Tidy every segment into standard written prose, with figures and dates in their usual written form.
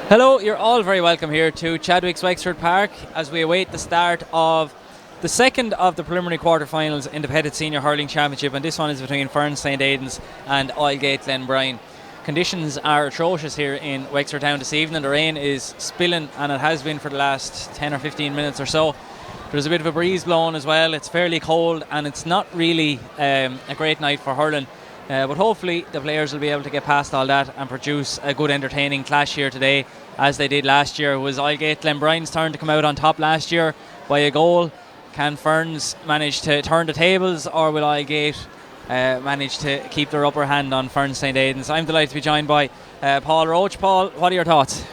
Hello, you're all very welcome here to Chadwick's Wexford Park as we await the start of the second of the preliminary quarterfinals in the Pettit Senior Hurling Championship, and this one is between Ferns St Aidan's and Oylegate-Glenbrien. Conditions are atrocious here in Wexford Town this evening. The rain is spilling, and it has been for the last 10 or 15 minutes or so. There's a bit of a breeze blowing as well. It's fairly cold, and it's not really a great night for hurling. But hopefully the players will be able to get past all that and produce a good entertaining clash here today, as they did last year. It was Oylegate-Glenbrien's turn to come out on top last year by a goal. Can Ferns manage to turn the tables, or will Oylegate manage to keep their upper hand on Ferns St Aidan's? I'm delighted to be joined by Paul Roach. Paul, what are your thoughts?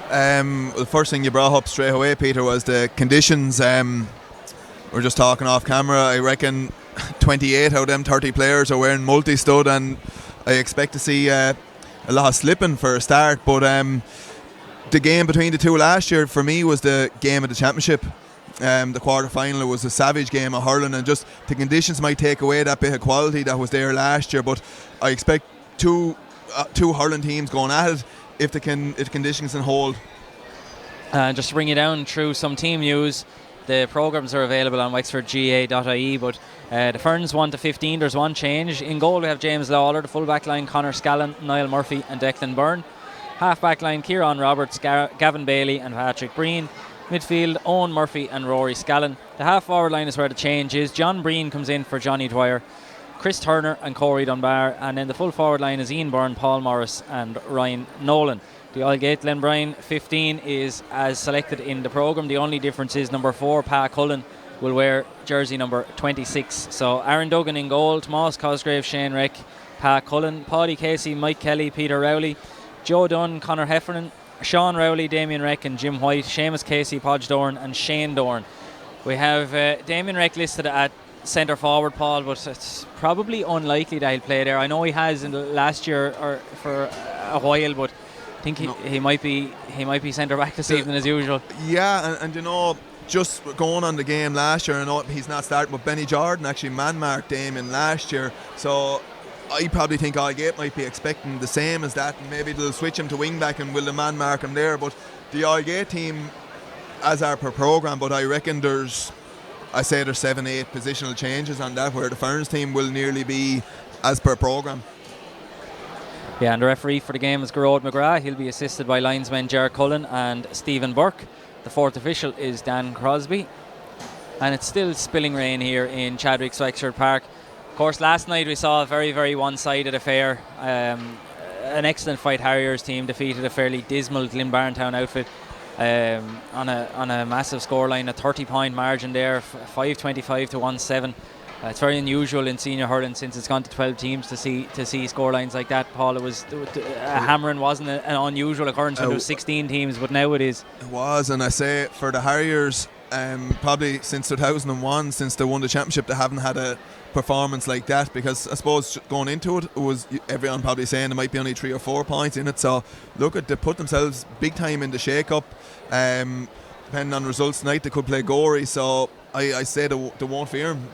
The first thing you brought up straight away, Peter, was the conditions. We're just talking off camera. I reckon 28 out of them 30 players are wearing multi-stud, and I expect to see a lot of slipping for a start. But the game between the two last year for me was the game of the championship. The quarter-final was a savage game of hurling, and just the conditions might take away that bit of quality that was there last year. But I expect two hurling teams going at it if the conditions can hold. Just to bring you down through some team news, the programmes are available on wexfordga.ie, but the Ferns 1 to 15, there's one change. In goal we have James Lawler, the full back line Conor Scallon, Niall Murphy and Declan Byrne. Half back line Kieran Roberts, Gavin Bailey and Patrick Breen. Midfield Owen Murphy and Rory Scallon. The half forward line is where the change is. John Breen comes in for Johnny Dwyer, Chris Turner and Corey Dunbar, and then the full forward line is Ian Byrne, Paul Morris and Ryan Nolan. The Oylegate-Glenbrien 15 is as selected in the programme. The only difference is number 4, Pa Cullen, will wear jersey number 26. So Aaron Duggan in goal, Tomas Cosgrave, Shane Reck, Pa Cullen, Paddy Casey, Mike Kelly, Peter Rowley, Joe Dunn, Conor Heffernan, Sean Rowley, Damien Reck and Jim White, Seamus Casey, Podge Dorn and Shane Dorn. We have Damien Reck listed at centre forward, Paul, but it's probably unlikely that he'll play there. I know he has in the last year or for a while, but I think he might be centre back this evening as usual. Yeah, and you know, just going on the game last year, I know he's not starting, but Benny Jordan actually man-marked Damien last year, so I probably think Oylegate might be expecting the same as that, and maybe they'll switch him to wing back and will the man mark him there. But the Oylegate team, as are per programme, but I reckon there's 7-8 positional changes on that, where the Ferns team will nearly be as per programme. Yeah, and the referee for the game is Gerard McGrath. He'll be assisted by linesmen Ger Cullen and Stephen Burke. The fourth official is Dan Crosby. And it's still spilling rain here in Chadwick's Wexford Park. Of course, last night we saw a very, very one-sided affair. An excellent Fight Harriers team defeated a fairly dismal Glenbarntown outfit on a massive scoreline, a 30-point margin there, 525 to 1-7. It's very unusual in senior hurling since it's gone to 12 teams to see scorelines like that, Paul. It was a hammering wasn't an unusual occurrence when there was 16 teams, but now it is. It was, and I say for the Harriers, probably since 2001, since they won the championship, they haven't had a performance like that, because I suppose going into it was everyone probably saying there might be only 3 or 4 points in it. So look, they put themselves big time in the shake-up. Depending on results tonight, they could play Gorey, so I say they won't fear them.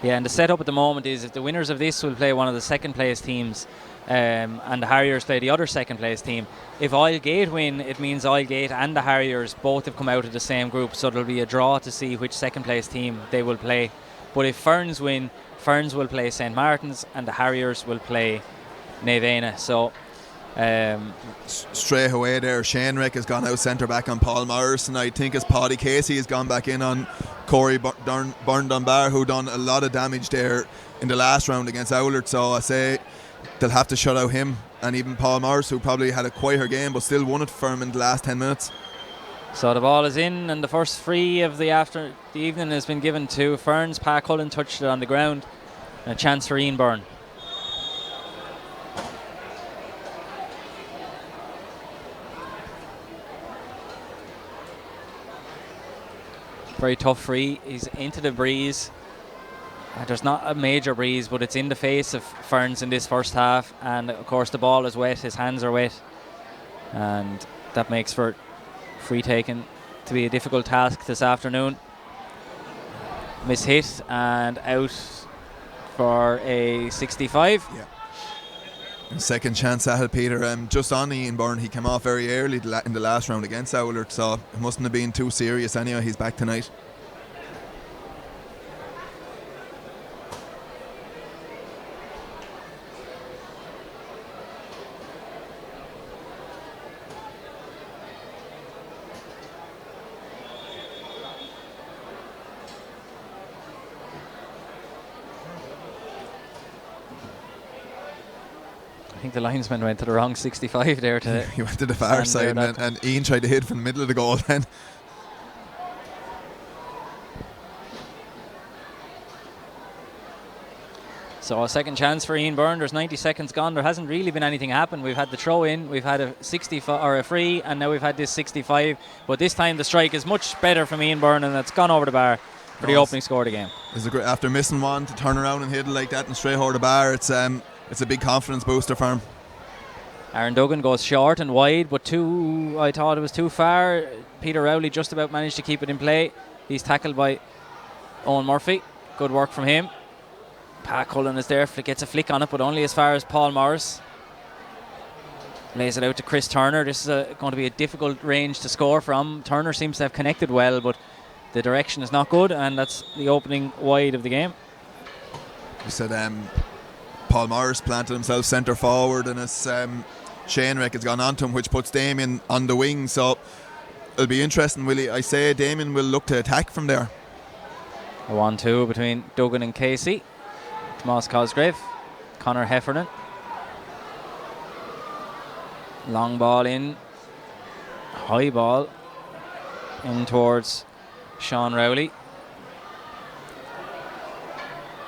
Yeah, and the setup at the moment is if the winners of this will play one of the second place teams, and the Harriers play the other second place team. If Oylegate win, it means Oylegate and the Harriers both have come out of the same group, so there'll be a draw to see which second place team they will play. But if Ferns win, Ferns will play St Martin's and the Harriers will play Nevena. So straight away there, Shane Reck has gone out centre back on Paul Morris, and I think as Paddy Casey has gone back in on Corey Byrne Dunbar, who done a lot of damage there in the last round against Owlert. So I say they'll have to shut out him, and even Paul Morris, who probably had a quieter game but still won it for him in the last 10 minutes. So the ball is in, and the first free of the evening has been given to Ferns. Pa Cullen touched it on the ground, and a chance for Ian Byrne. Very tough free. He's into the breeze. There's not a major breeze, but it's in the face of Ferns in this first half, and of course the ball is wet, his hands are wet, and that makes for free taking to be a difficult task this afternoon. Miss hit and out for a 65. Yeah. Second chance at it, Peter. Just on Ian Byrne, he came off very early in the last round against Oulart, so it mustn't have been too serious anyway. He's back tonight. I think the linesman went to the wrong 65 there today. He went to the far side, and Ian tried to hit from the middle of the goal then. So a second chance for Ian Byrne. There's 90 seconds gone. There hasn't really been anything happen. We've had the throw in, we've had a 65 or a free, and now we've had this 65. But this time the strike is much better from Ian Byrne, and it's gone over the bar for the opening score of the game. After missing one, to turn around and hit it like that and straight over the bar, it's a big confidence booster for him. Aaron Duggan goes short and wide, but I thought it was too far. Peter Rowley just about managed to keep it in play. He's tackled by Owen Murphy. Good work from him. Pat Cullen is there, gets a flick on it, but only as far as Paul Morris. Lays it out to Chris Turner. This is going to be a difficult range to score from. Turner seems to have connected well, but the direction is not good, and that's the opening wide of the game. You said Paul Morris planted himself centre forward, and his Shanereck has gone onto him, which puts Damien on the wing. So it'll be interesting. I say Damien will look to attack from there. A 1-2 between Duggan and Casey. Tomas Cosgrave, Conor Heffernan. Long ball in, high ball in towards Sean Rowley.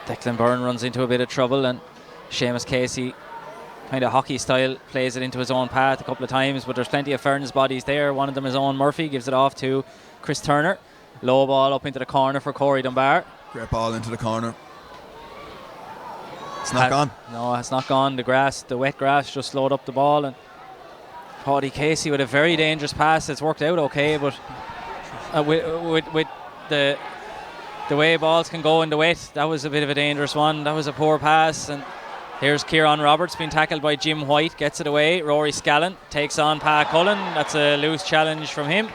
Declan Byrne runs into a bit of trouble, and Seamus Casey, kind of hockey style, plays it into his own path a couple of times, but there's plenty of Ferns bodies there. One of them is Owen Murphy, gives it off to Chris Turner. Low ball up into the corner for Corey Dunbar. Great ball into the corner. It's not gone. No, it's not gone. The wet grass just slowed up the ball, and Paddy Casey with a very dangerous pass. It's worked out okay, but with the way balls can go in the wet, that was a bit of a dangerous one. That was a poor pass, and here's Kieran Roberts being tackled by Jim White, gets it away. Rory Scallon takes on Pa Cullen. That's a loose challenge from him.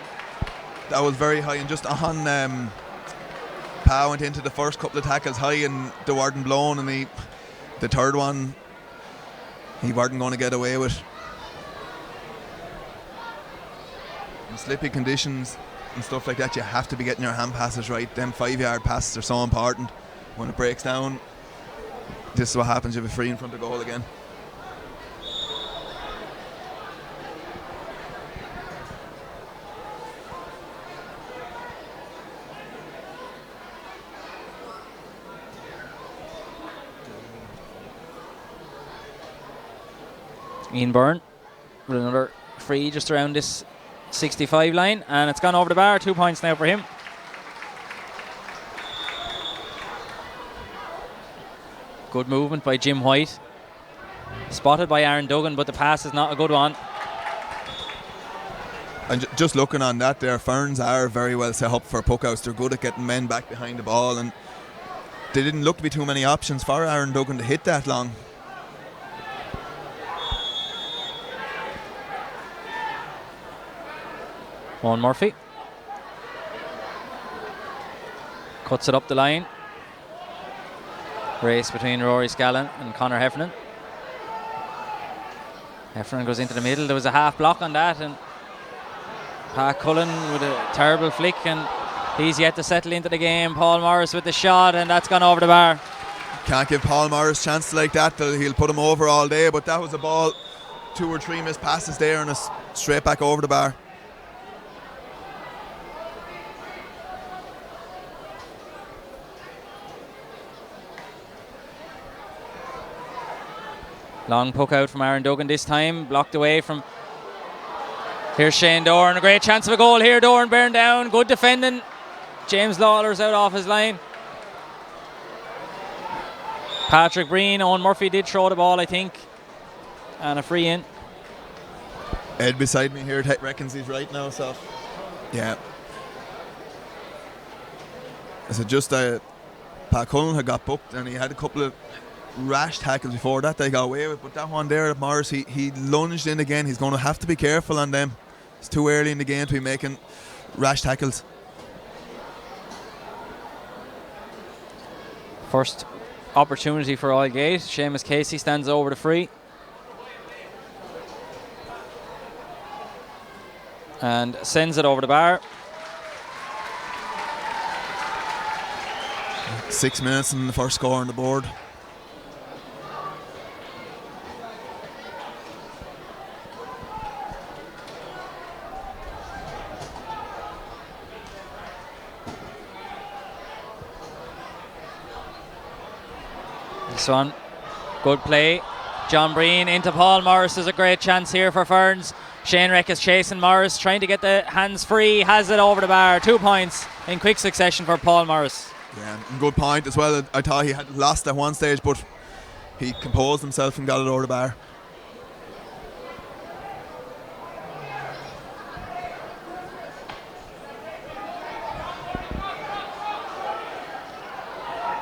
That was very high, and just on Pa went into the first couple of tackles high, and they weren't blown, and the third one he weren't going to get away with. In slippy conditions and stuff like that, you have to be getting your hand passes right. Them 5-yard passes are so important. When it breaks down, this is what happens. You have a free in front of goal again. Ian Byrne with another free just around this 65 line, and it's gone over the bar. 2 points now for him. Good movement by Jim White. Spotted by Aaron Duggan, but the pass is not a good one. And just looking on that there, Ferns are very well set up for puckouts. They're good at getting men back behind the ball, and there didn't look to be too many options for Aaron Duggan to hit that long. Owen Murphy cuts it up the line. Race between Rory Scallon and Conor Heffernan. Heffernan goes into the middle. There was a half block on that, and Pat Cullen with a terrible flick, and he's yet to settle into the game. Paul Morris with the shot, and that's gone over the bar. Can't give Paul Morris chances like that. He'll put him over all day, but that was a ball, 2 or 3 missed passes there, and it's straight back over the bar. Long puck out from Aaron Duggan this time, blocked away from. Here's Shane Doran, a great chance of a goal here. Doran bearing down, good defending. James Lawler's out off his line. Patrick Breen, Owen Murphy did throw the ball, I think, and a free in. Ed beside me here reckons he's right now, so yeah. So just Pat Cullen had got booked, and he had a couple of rash tackles before that they got away with, but that one there at Morris, he lunged in again. He's going to have to be careful on them. It's too early in the game to be making rash tackles. First opportunity for Oylegate. Seamus Casey stands over the free. And sends it over the bar. 6 minutes and the first score on the board. This one, good play. John Breen into Paul Morris. There's a great chance here for Ferns. Shane Reck is chasing Morris, trying to get the hands free, has it over the bar. 2 points in quick succession for Paul Morris. Yeah, good point as well. I thought he had lost at one stage, but he composed himself and got it over the bar.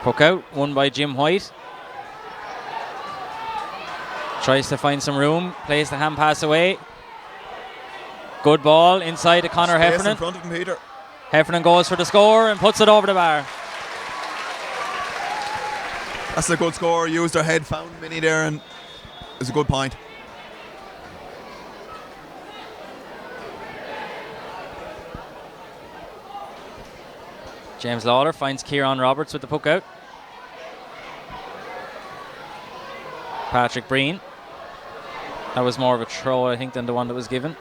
Puck out, won by Jim White. Tries to find some room, plays the hand pass away. Good ball inside to Conor Space Heffernan. in front of him, Peter. Heffernan goes for the score and puts it over the bar. That's a good score. Used her head, found Minnie there, and it's a good point. James Lawler finds Kieran Roberts with the puck out. Patrick Breen. That was more of a throw, I think, than the one that was given.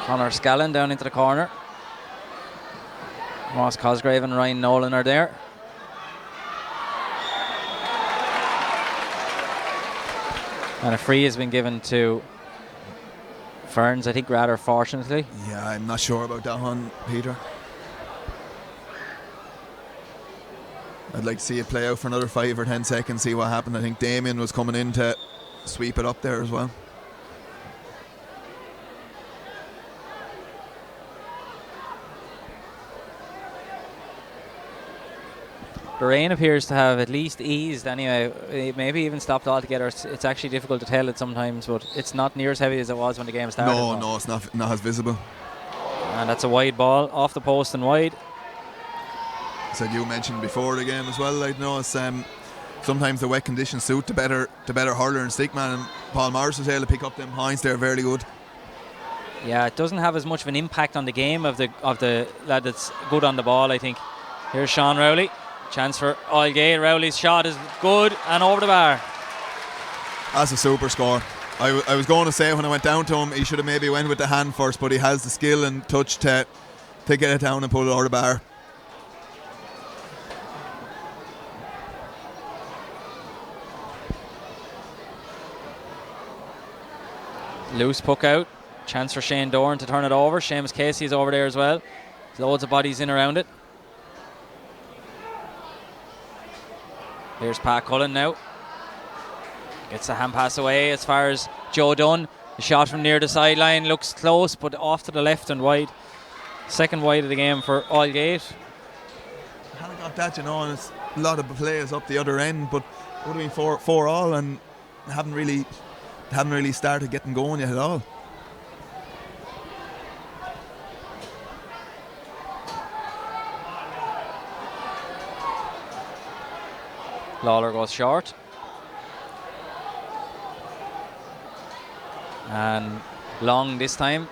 Conor Scallon down into the corner. Ross Cosgrave and Ryan Nolan are there. And a free has been given to Ferns, I think, rather fortunately. Yeah, I'm not sure about that one, Peter. I'd like to see it play out for another 5 or 10 seconds, see what happened. I think Damien was coming in to sweep it up there as well. The rain appears to have at least eased anyway. It maybe even stopped altogether. It's actually difficult to tell it sometimes, but it's not near as heavy as it was when the game started. No, it's not as visible. And that's a wide ball off the post and wide. Said you mentioned before the game as well. I know it's sometimes the wet conditions suit the better hurler and stickman, and Paul Morris was able to pick up them points there very good. Yeah, it doesn't have as much of an impact on the game of the lad that's good on the ball, I think. Here's Sean Rowley. Chance for Oylegate. Rowley's shot is good and over the bar. That's a super score. I was going to say when I went down to him, he should have maybe went with the hand first, but he has the skill and touch to get it down and pull it over the bar. Loose puck out. Chance for Shane Doran to turn it over. Seamus Casey is over there as well. Loads of bodies in around it. Here's Pat Cullen now. Gets the hand pass away as far as Joe Dunn. The shot from near the sideline looks close, but off to the left and wide. Second wide of the game for Oylegate. I kind of got that, and it's a lot of players up the other end, but it would have been 4-4 and haven't really started getting going yet at all. Lawler goes short. And long this time.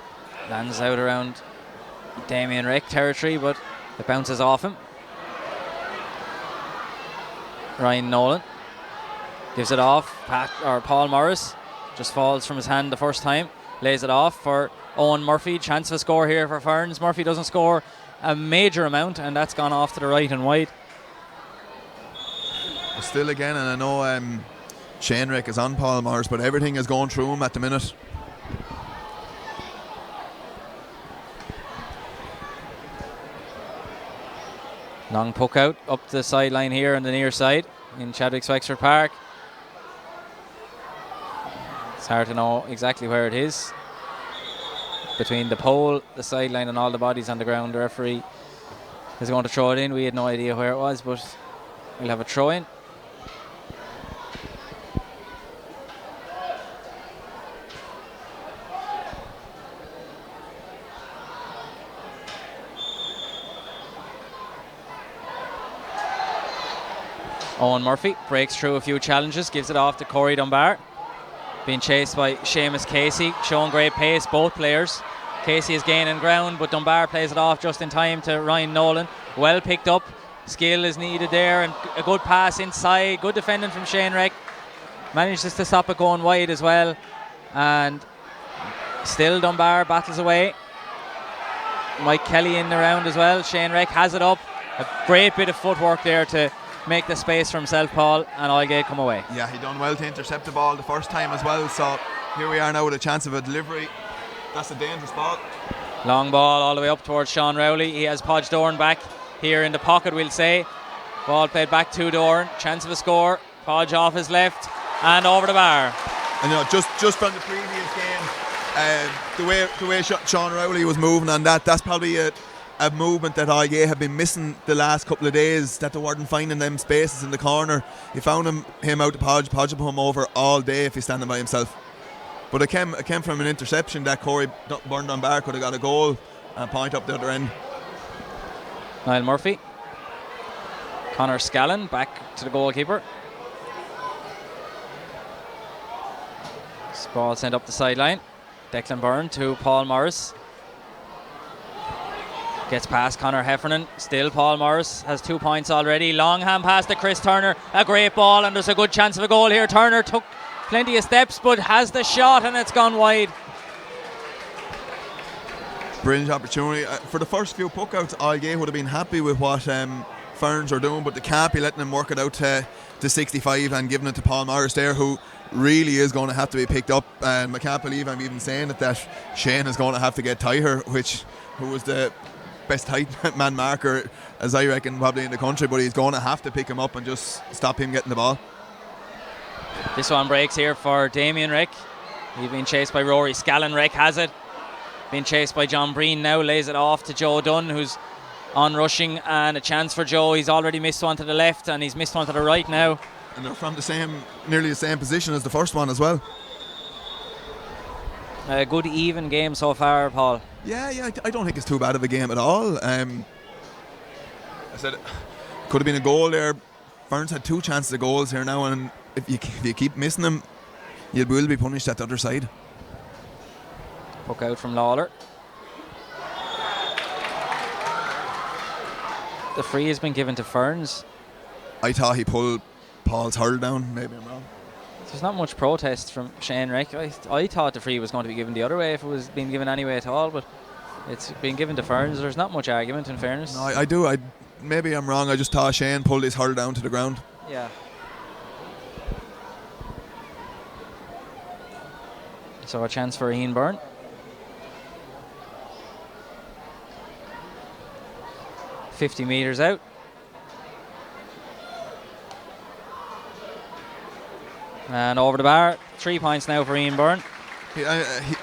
Lands out around Damien Reck territory, but it bounces off him. Ryan Nolan gives it off. Paul Morris just falls from his hand the first time. Lays it off for Owen Murphy. Chance of a score here for Ferns. Murphy doesn't score a major amount, and that's gone off to the right and wide. Still again, and I know Shane Reck is on Paul Morris, but everything is going through him at the minute. Long puck out up the sideline here on the near side in Chadwick's Wexford Park. It's hard to know exactly where it is. Between the pole, the sideline, and all the bodies on the ground, the referee is going to throw it in. We had no idea where it was, but We'll have a throw in. Owen Murphy breaks through a few challenges, gives it off to Corey Dunbar. Being chased by Seamus Casey, showing great pace, both players. Casey is gaining ground, but Dunbar plays it off just in time to Ryan Nolan. Well picked up, skill is needed there, and a good pass inside. Good defending from Shane Reck. Manages to stop it going wide as well. And still Dunbar battles away. Mike Kelly in around as well. Shane Reck has it up. A great bit of footwork there to make the space for himself, Paul, and Oylegate come away. Yeah, he done well to intercept the ball the first time as well, so here we are now with a chance of a delivery. That's a dangerous ball. Long ball all the way up towards Sean Rowley. He has Podge Doran back here in the pocket, we'll say. Ball played back to Doran. Chance of a score. Podge off his left and over the bar. And just from the previous game, the way Sean Rowley was moving on that's probably a movement that Oylegate have been missing the last couple of days, that they weren't finding them spaces in the corner. You found him out to Podge will put him over all day if he's standing by himself. But it came from an interception that Corey Byrne Dunbar could have got a goal and point up the other end. Niall Murphy. Connor Scallon back to the goalkeeper. Ball sent up the sideline. Declan Byrne to Paul Morris. Gets past Conor Heffernan. Still Paul Morris has 2 points already. Long hand pass to Chris Turner. A great ball, and there's a good chance of a goal here. Turner took plenty of steps but has the shot, and it's gone wide. Brilliant opportunity. For the first few puckouts, Oylegate would have been happy with what Ferns are doing, but they can't be letting them work it out to 65 and giving it to Paul Morris there, who really is going to have to be picked up. And I can't believe I'm even saying it, that Shane is going to have to get tighter, who was the best height man marker, as I reckon, probably in the country, but he's going to have to pick him up and just stop him getting the ball. This one breaks here for Damien Reck. He's been chased by Rory Scallon. Reck has it. Being chased by John Breen now, lays it off to Joe Dunn, who's on rushing, and a chance for Joe. He's already missed one to the left and he's missed one to the right now. And they're from nearly the same position as the first one as well. A good even game so far, Paul. Yeah, I don't think it's too bad of a game at all. I said it could have been a goal there. Ferns had 2 chances of goals here now, and if you keep missing them, you will be punished at the other side. Puck out from Lawler. The free has been given to Ferns. I thought he pulled Paul's hurl down. Maybe I'm wrong. There's not much protest from Shane Reck. I thought the free was going to be given the other way if it was being given any way at all, but it's been given to Ferns. There's not much argument, in fairness. No, I do. Maybe I'm wrong. I just thought Shane pulled his hurl down to the ground. Yeah. So a chance for Ian Byrne. .50 metres out. And over the bar. 3 points now for Ian Byrne.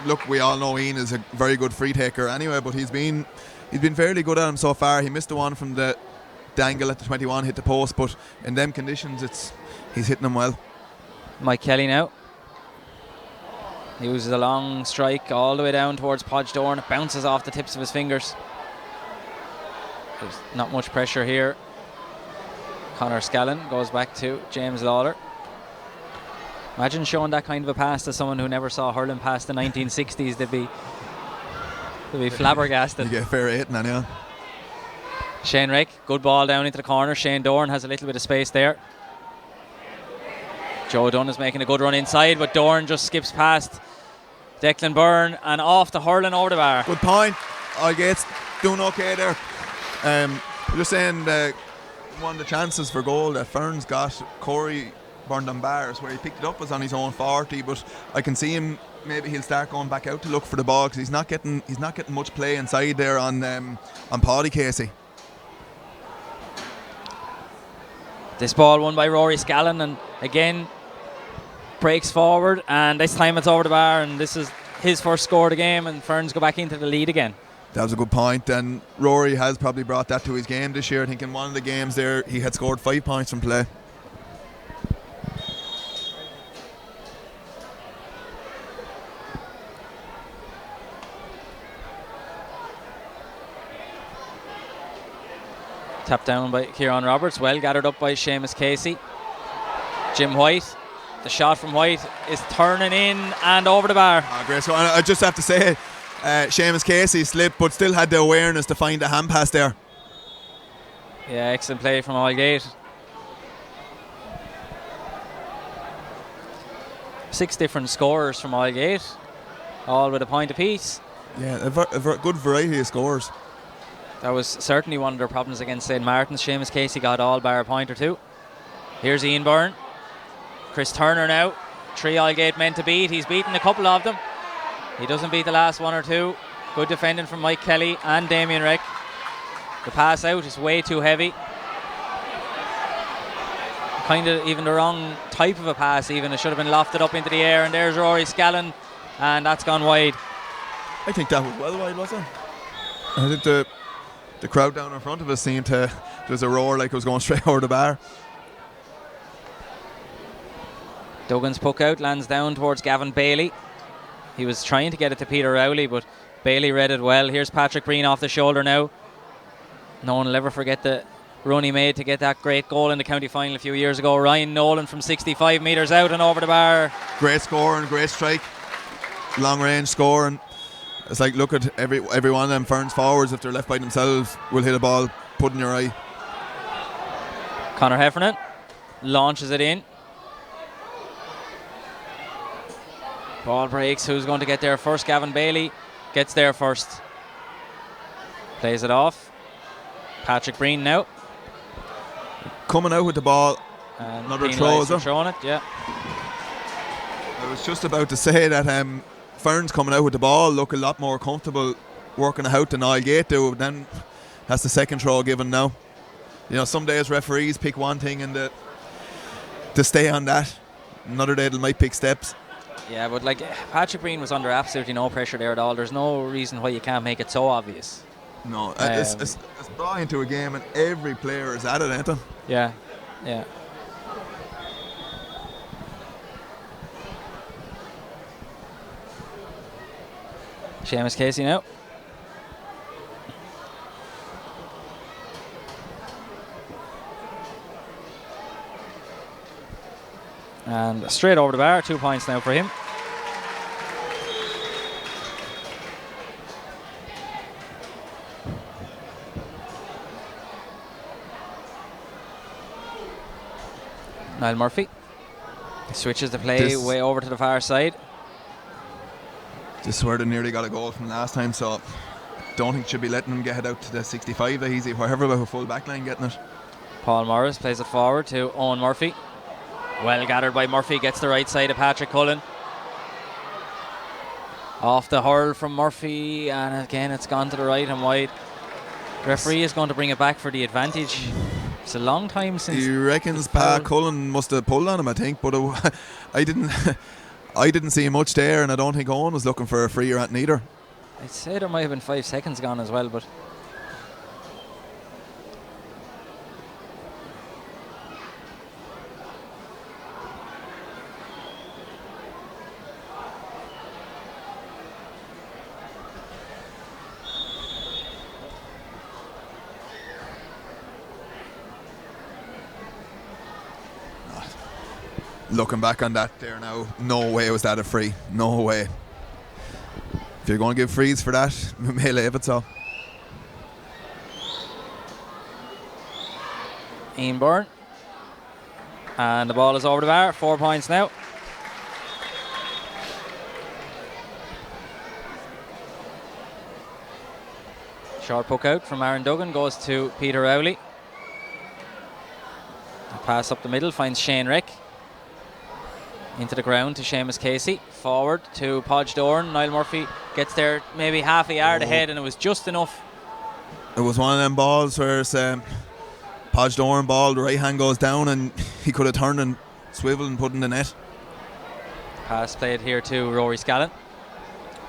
Look, we all know Ian is a very good free taker anyway, but he's been fairly good at him so far. He missed the one from the angle at the 21, hit the post, but in them conditions he's hitting them well. Mike Kelly now. He uses a long strike all the way down towards Podge Doran. It bounces off the tips of his fingers. There's not much pressure here. Connor Scallon goes back to James Lawler. Imagine showing that kind of a pass to someone who never saw hurling past the 1960s. They'd be flabbergasted. You get a fair 8 now, yeah. Shane Reck, good ball down into the corner. Shane Doran has a little bit of space there. Joe Dunn is making a good run inside, but Doran just skips past Declan Byrne and off the hurling over the bar. Good point. Oylegate's doing okay there. Just saying, one of the chances for goal that Ferns got, Corey Byrne Dunbar, where he picked it up was on his own 40, but I can see him, maybe he'll start going back out to look for the ball because he's not getting much play inside there on Paddy Casey. This ball won by Rory Scallon, and again breaks forward, and this time it's over the bar, and this is his first score of the game, and Ferns go back into the lead again. That was a good point, and Rory has probably brought that to his game this year. I think in one of the games there he had scored 5 points from play. Tapped down by Kieran Roberts, well gathered up by Seamus Casey. Jim White, the shot from White is turning in and over the bar. Great score. I just have to say, Seamus Casey slipped but still had the awareness to find the hand pass there. Yeah, excellent play from Oylegate. 6 different scorers from Oylegate, all with a point apiece. Yeah, a good variety of scores. That was certainly one of their problems against St. Martin's. Seamus Casey got all bar a point or two. Here's Ian Byrne. Chris Turner now. 3 Oylegate men to beat. He's beaten a couple of them. He doesn't beat the last 1 or 2. Good defending from Mike Kelly and Damien Reck. The pass out is way too heavy. Kind of even the wrong type of a pass even. It should have been lofted up into the air, and there's Rory Scallon, and that's gone wide. I think that was well wide, wasn't it? I think the crowd down in front of us seemed to, there's a roar like it was going straight over the bar. Duggan's puck out lands down towards Gavin Bailey. He was trying to get it to Peter Rowley, but Bailey read it well. Here's Patrick Green off the shoulder now. No one will ever forget the run he made to get that great goal in the county final a few years ago. Ryan Nolan from 65 metres out and over the bar. Great score and great strike. Long range score, and it's like, look at every one of them Ferns forwards, if they're left by themselves, will hit a ball, put in your eye. Conor Heffernan launches it in. Ball breaks. Who's going to get there first? Gavin Bailey gets there first. Plays it off. Patrick Breen now. Coming out with the ball. And another throw, is it? Throwing it, yeah. I was just about to say that Ferns coming out with the ball look a lot more comfortable working it out than Oylegate do. Then that's the second throw given now. You know, some days referees pick one thing and to stay on that. Another day they might pick steps. Yeah, but like Patrick Breen was under absolutely no pressure there at all. There's no reason why you can't make it so obvious. No, it's brought into a game and every player is at it, ain't it? Yeah, yeah. Seamus Casey now. And straight over the bar, 2 points now for him. Niall Murphy switches the play way over to the far side. This is where they nearly got a goal from last time, so don't think should be letting them get it out to the 65 that easy, wherever with a full back line getting it. Paul Morris plays it forward to Owen Murphy. Well gathered by Murphy, gets the right side of Patrick Cullen. Off the hurl from Murphy, and again it's gone to the right and wide. The referee is going to bring it back for the advantage. It's a long time since. He reckons Pa Cullen must have pulled on him, I think, but I didn't see much there, and I don't think Owen was looking for a free or at neither. I'd say there might have been 5 seconds gone as well, but looking back on that there now, no way was that a free. No way. If you're going to give frees for that, we may leave it so. Ian Byrne. And the ball is over the bar. 4 points now. Short puck out from Aaron Duggan goes to Peter Rowley. A pass up the middle finds Shane Rick. Into the ground to Seamus Casey. Forward to Podge Doran. Niall Murphy gets there maybe half a yard ahead, and it was just enough. It was one of them balls where it's Podge Doran ball, the right hand goes down and he could have turned and swiveled and put in the net. Pass played here to Rory Scallon.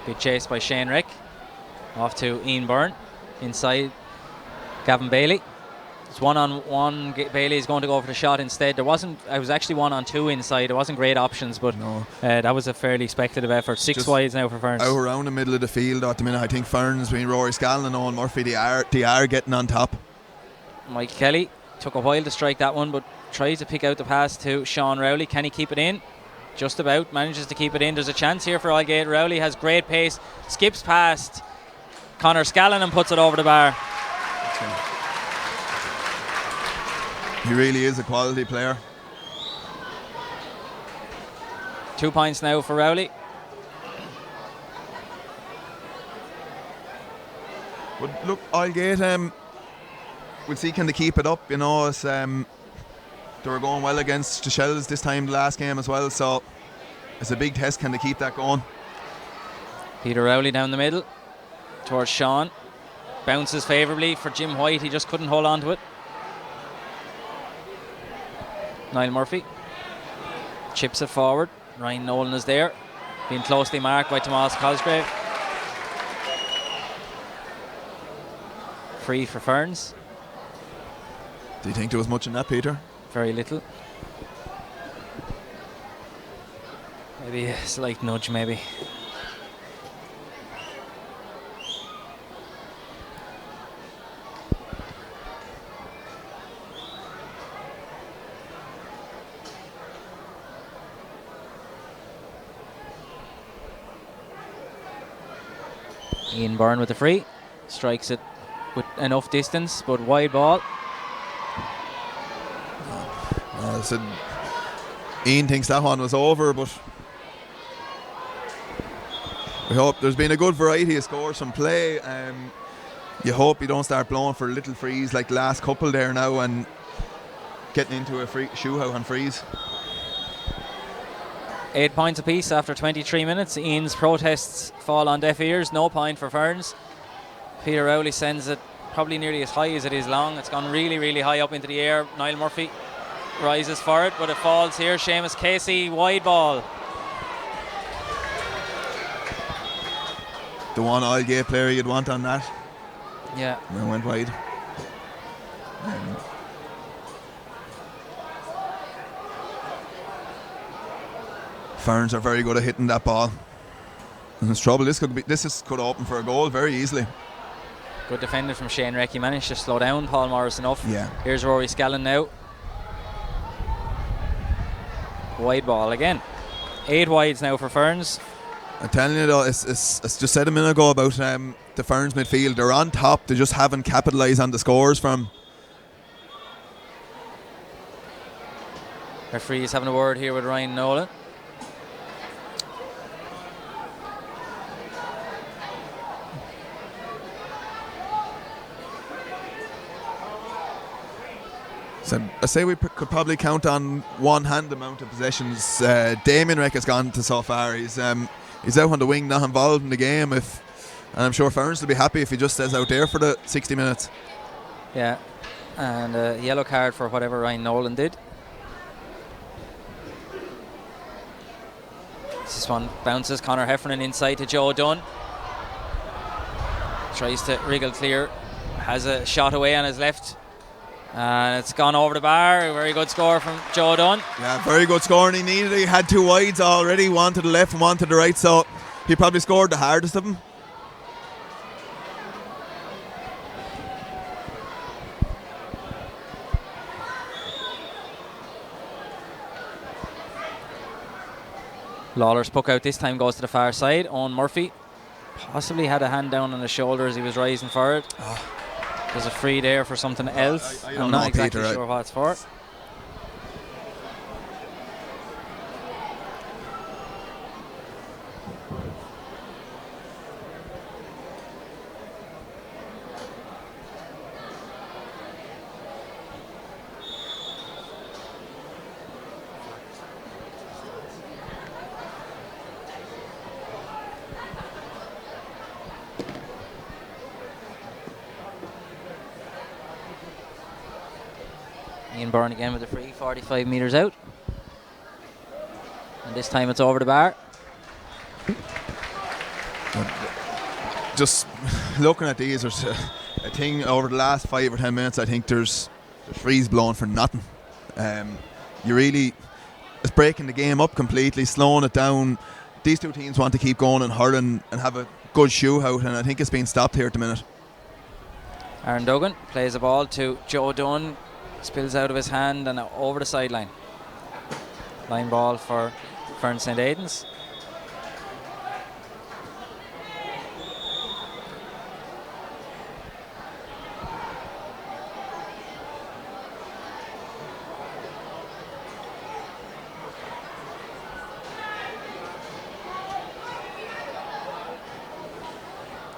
Good chase by Shane Rick. Off to Ian Byrne. Inside Gavin Bailey. It's 1-on-1. Bailey is going to go for the shot instead. It was actually 1-on-2 inside. It wasn't great options, but No. That was a fairly speculative effort. 6 wides now for Ferns. Out around the middle of the field at the minute. I think Ferns, between Rory Scallon and Owen Murphy, they are getting on top. Mike Kelly took a while to strike that one, but tries to pick out the pass to Sean Rowley. Can he keep it in? Just about. Manages to keep it in. There's a chance here for Oylegate. Rowley has great pace. Skips past Connor Scallon and puts it over the bar. He really is a quality player. 2 points now for Rowley. But look, Oylegate, we'll see can they keep it up. You know, it's, they were going well against the Shells this time, the last game as well. So it's a big test. Can they keep that going? Peter Rowley down the middle towards Sean. Bounces favourably for Jim White. He just couldn't hold on to it. Niall Murphy chips it forward. Ryan Nolan is there, being closely marked by Tomas Cosgrave. Free for Ferns. Do you think there was much in that, Peter? Very little. Maybe a slight nudge, maybe. Ian Byrne with the free. Strikes it with enough distance, but wide ball. So Ian thinks that one was over, but we hope there's been a good variety of scores from play. You hope you don't start blowing for little frees like the last couple there now and getting into a free shootout on frees. 8 points apiece after 23 minutes. Ian's protests fall on deaf ears. No point for Ferns. Peter Rowley sends it probably nearly as high as it is long. It's gone really, really high up into the air. Niall Murphy rises for it, but it falls here. Seamus Casey, wide ball. The one Oylegate player you'd want on that. Yeah. And it went wide. Ferns are very good at hitting that ball. And there's trouble. This could open for a goal very easily. Good defending from Shane Reck. He managed to slow down Paul Morris enough. Yeah. Here's Rory Scallon now. Wide ball again. 8 wides now for Ferns. I'm telling you though, it's just said a minute ago about the Ferns midfield. They're on top. They just haven't capitalised on the scores from. Referee is having a word here with Ryan Nolan. So I say we could probably count on one hand the amount of possessions Damien Reck has gone to so far. He's out on the wing, not involved in the game. And I'm sure Ferns will be happy if he just stays out there for the 60 minutes. Yeah, and a yellow card for whatever Ryan Nolan did. This one bounces. Conor Heffernan inside to Joe Dunn. Tries to wriggle clear. Has a shot away on his left. And it's gone over the bar. A very good score from Joe Dunn. Yeah, very good score, and he needed it. He had 2 wides already, one to the left and one to the right, so he probably scored the hardest of them. Lawler's puck out this time goes to the far side. Owen Murphy possibly had a hand down on his shoulder as he was rising for it. There's a free there for something else. I'm not exactly sure what it's for. Ian Byrne again with the free, 45 metres out. And this time it's over the bar. just looking at these, there's a thing over the last 5 or 10 minutes. I think there's freeze blowing for nothing. It's breaking the game up completely, slowing it down. These two teams want to keep going and hurling and have a good shootout, and I think it's been stopped here at the minute. Aaron Duggan plays the ball to Joe Dunn, spills out of his hand and over the sideline. Line ball for Ferns St. Aidan's.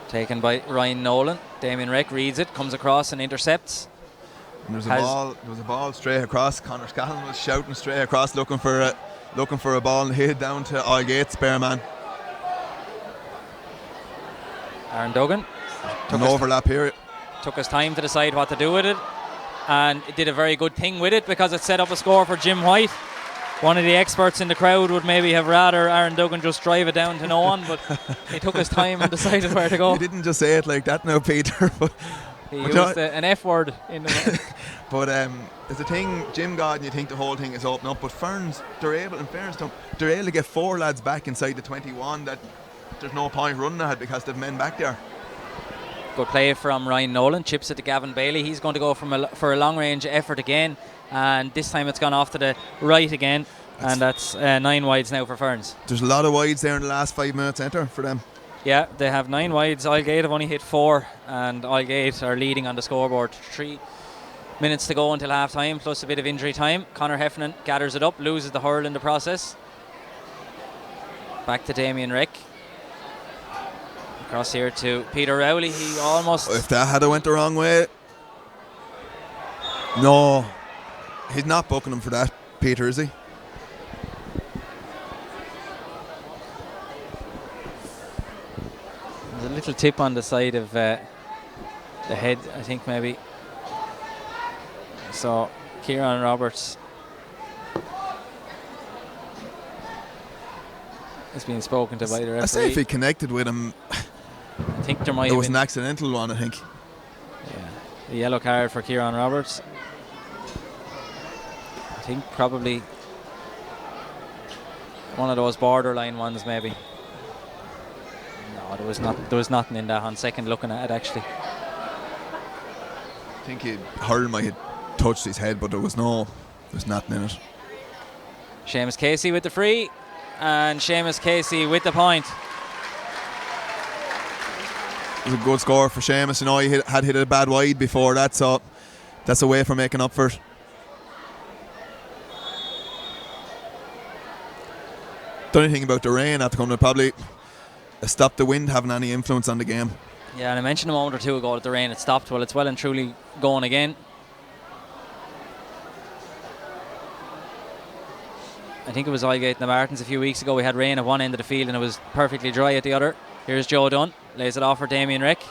Taken by Ryan Nolan. Damien Reck reads it, comes across and intercepts. And there was a ball straight across. Conor Scallon was shouting straight across, looking for a ball, and hit down to Oylegate, spare man. Aaron Duggan An overlap here. Took his time to decide what to do with it, and it did a very good thing with it because it set up a score for Jim White. One of the experts in the crowd would maybe have rather Aaron Duggan just drive it down to no one, but he took his time and decided where to go. He didn't just say it like that now, Peter. He used an F word in the But there's a thing, Jim God, and you think the whole thing is open up, but Ferns, they're able to get 4 lads back inside the 21 that there's no point running ahead because they've men back there. Good play from Ryan Nolan, chips it to Gavin Bailey. He's going to go for a long range effort again, and this time it's gone off to the right again, and that's 9 wides now for Ferns. There's a lot of wides there in the last 5 minutes for them. Yeah, they have 9 wides. Oylegate have only hit 4, and Oylegate are leading on the scoreboard. 3 minutes to go until half time, plus a bit of injury time. Conor Heffernan gathers it up, loses the hurl in the process. Back to Damien Reck. Across here to Peter Rowley. He almost... If that had went the wrong way... No. He's not booking him for that, Peter, is he? There's a little tip on the side of the head, I think, maybe. So, Kieran Roberts is being spoken to by the referee. I say if he connected with him... I think there might It have was been an accidental one, I think. Yeah, a yellow card for Kieran Roberts. I think probably one of those borderline ones, maybe. No, there was nothing in that on second looking at it, actually. I think hurl might have touched his head, but there's nothing in it. Seamus Casey with the free, and Seamus Casey with the point. It was a good score for Seamus. You know, he had hit a bad wide before that, so that's a way for making up for it. The only thing about the rain after coming, probably stopped the wind having any influence on the game. Yeah, and I mentioned a moment or two ago that the rain had stopped. Well, it's well and truly going again. I think it was Oylegate and the Martins a few weeks ago. We had rain at one end of the field and it was perfectly dry at the other. Here's Joe Dunn, lays it off for Damien Reck.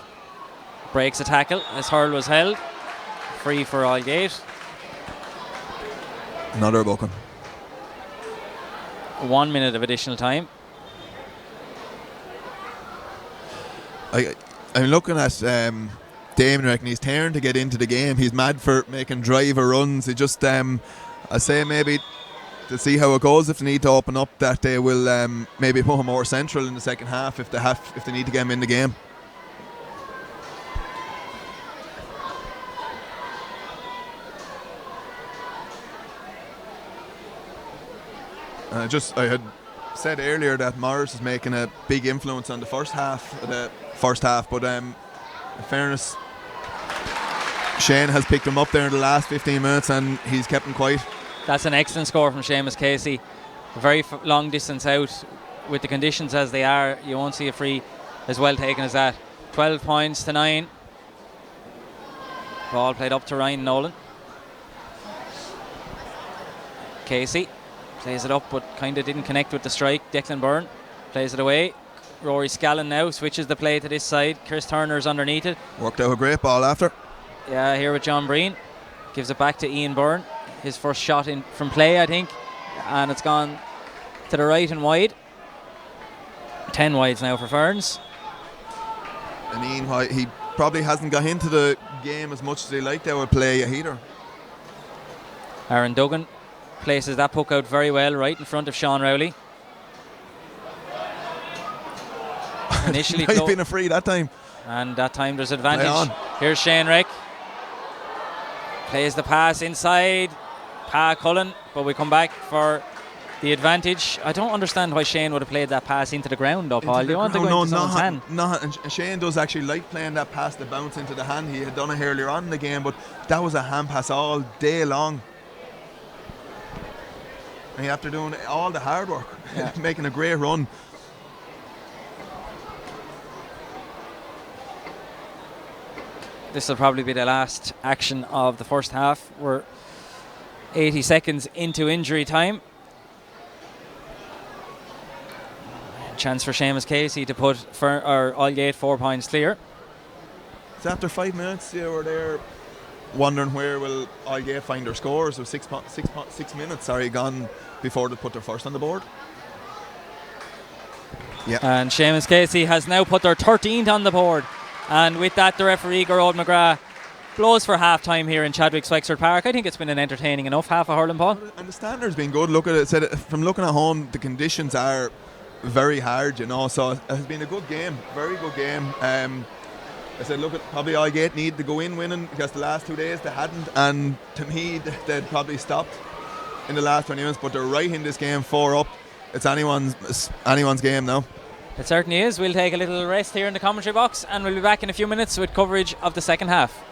Breaks a tackle. His hurl was held. Free for Oylegate. Another booking. 1 minute of additional time. I'm looking at Damien Reck, and he's turned to get into the game. He's mad for making driver runs. He just, I say maybe to see how it goes, if they need to open up, that they will maybe put him more central in the second half if they need to get him in the game. I had said earlier that Morris is making a big influence on the first half, but in fairness, Shane has picked him up there in the last 15 minutes and he's kept him quiet. That's an excellent score from Seamus Casey. A very long distance out. With the conditions as they are, you won't see a free as well taken as that. 12 points to 9. Ball played up to Ryan Nolan. Casey plays it up but kind of didn't connect with the strike. Declan Byrne plays it away. Rory Scallon now switches the play to this side. Chris Turner's underneath it. Worked out a great ball after. Yeah, here with John Breen. Gives it back to Ian Byrne. His first shot in from play, I think. And it's gone to the right and wide. 10 wides now for Ferns. I mean, he probably hasn't got into the game as much as he liked. They would play either. Aaron Duggan places that puck out very well, right in front of Sean Rowley. Initially, might have been a free that time. And that time there's advantage. Here's Shane Reck. Plays the pass inside. Pa Cullen, but we come back for the advantage. I don't understand why Shane would have played that pass into the ground, though, Paul. Do you want to go into someone's hand? No, and Shane does actually like playing that pass that bounce into the hand. He had done it earlier on in the game, but that was a hand pass all day long. And after doing all the hard work, making a great run. This will probably be the last action of the first half. We're 80 seconds into injury time. Chance for Seamus Casey to put Oylegate 4 points clear. So after 5 minutes, you were there wondering where will Oylegate find their scores. So 6 minutes gone before they put their first on the board. Yeah. And Seamus Casey has now put their 13th on the board. And with that, the referee, Gerard McGrath, blows for half-time here in Chadwick's Wexford Park. I think it's been an entertaining enough half of hurling, Paul. And the standard's been good. Look at it. Said from looking at home, the conditions are very hard, you know. So it has been a good game, very good game. I said, look, probably Oylegate need to go in winning because the last 2 days they hadn't. And to me, they'd probably stopped in the last 20 minutes. But they're right in this game, 4 up. It's anyone's game now. It certainly is. We'll take a little rest here in the commentary box and we'll be back in a few minutes with coverage of the second half.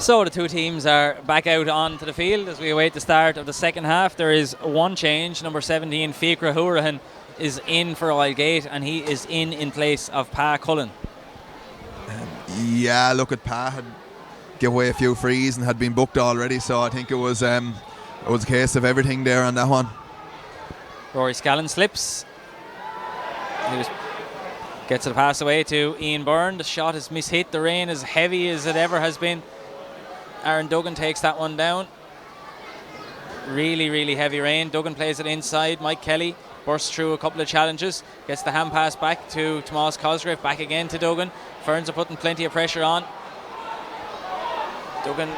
So the two teams are back out onto the field as we await the start of the second half. There is one change. Number 17, Fikra Hourahan, is in for Oylegate, and he is in place of Pa Cullen. Yeah, look at Pa had give away a few frees and had been booked already, so I think it was a case of everything there on that one. Rory Scallon slips. Gets the pass away to Ian Byrne. The shot is mishit. The rain is heavy as it ever has been. Aaron Duggan takes that one down. Really, really heavy rain. Duggan plays it inside. Mike Kelly bursts through a couple of challenges. Gets the hand pass back to Tomas Cosgrave. Back again to Duggan. Ferns are putting plenty of pressure on. Duggan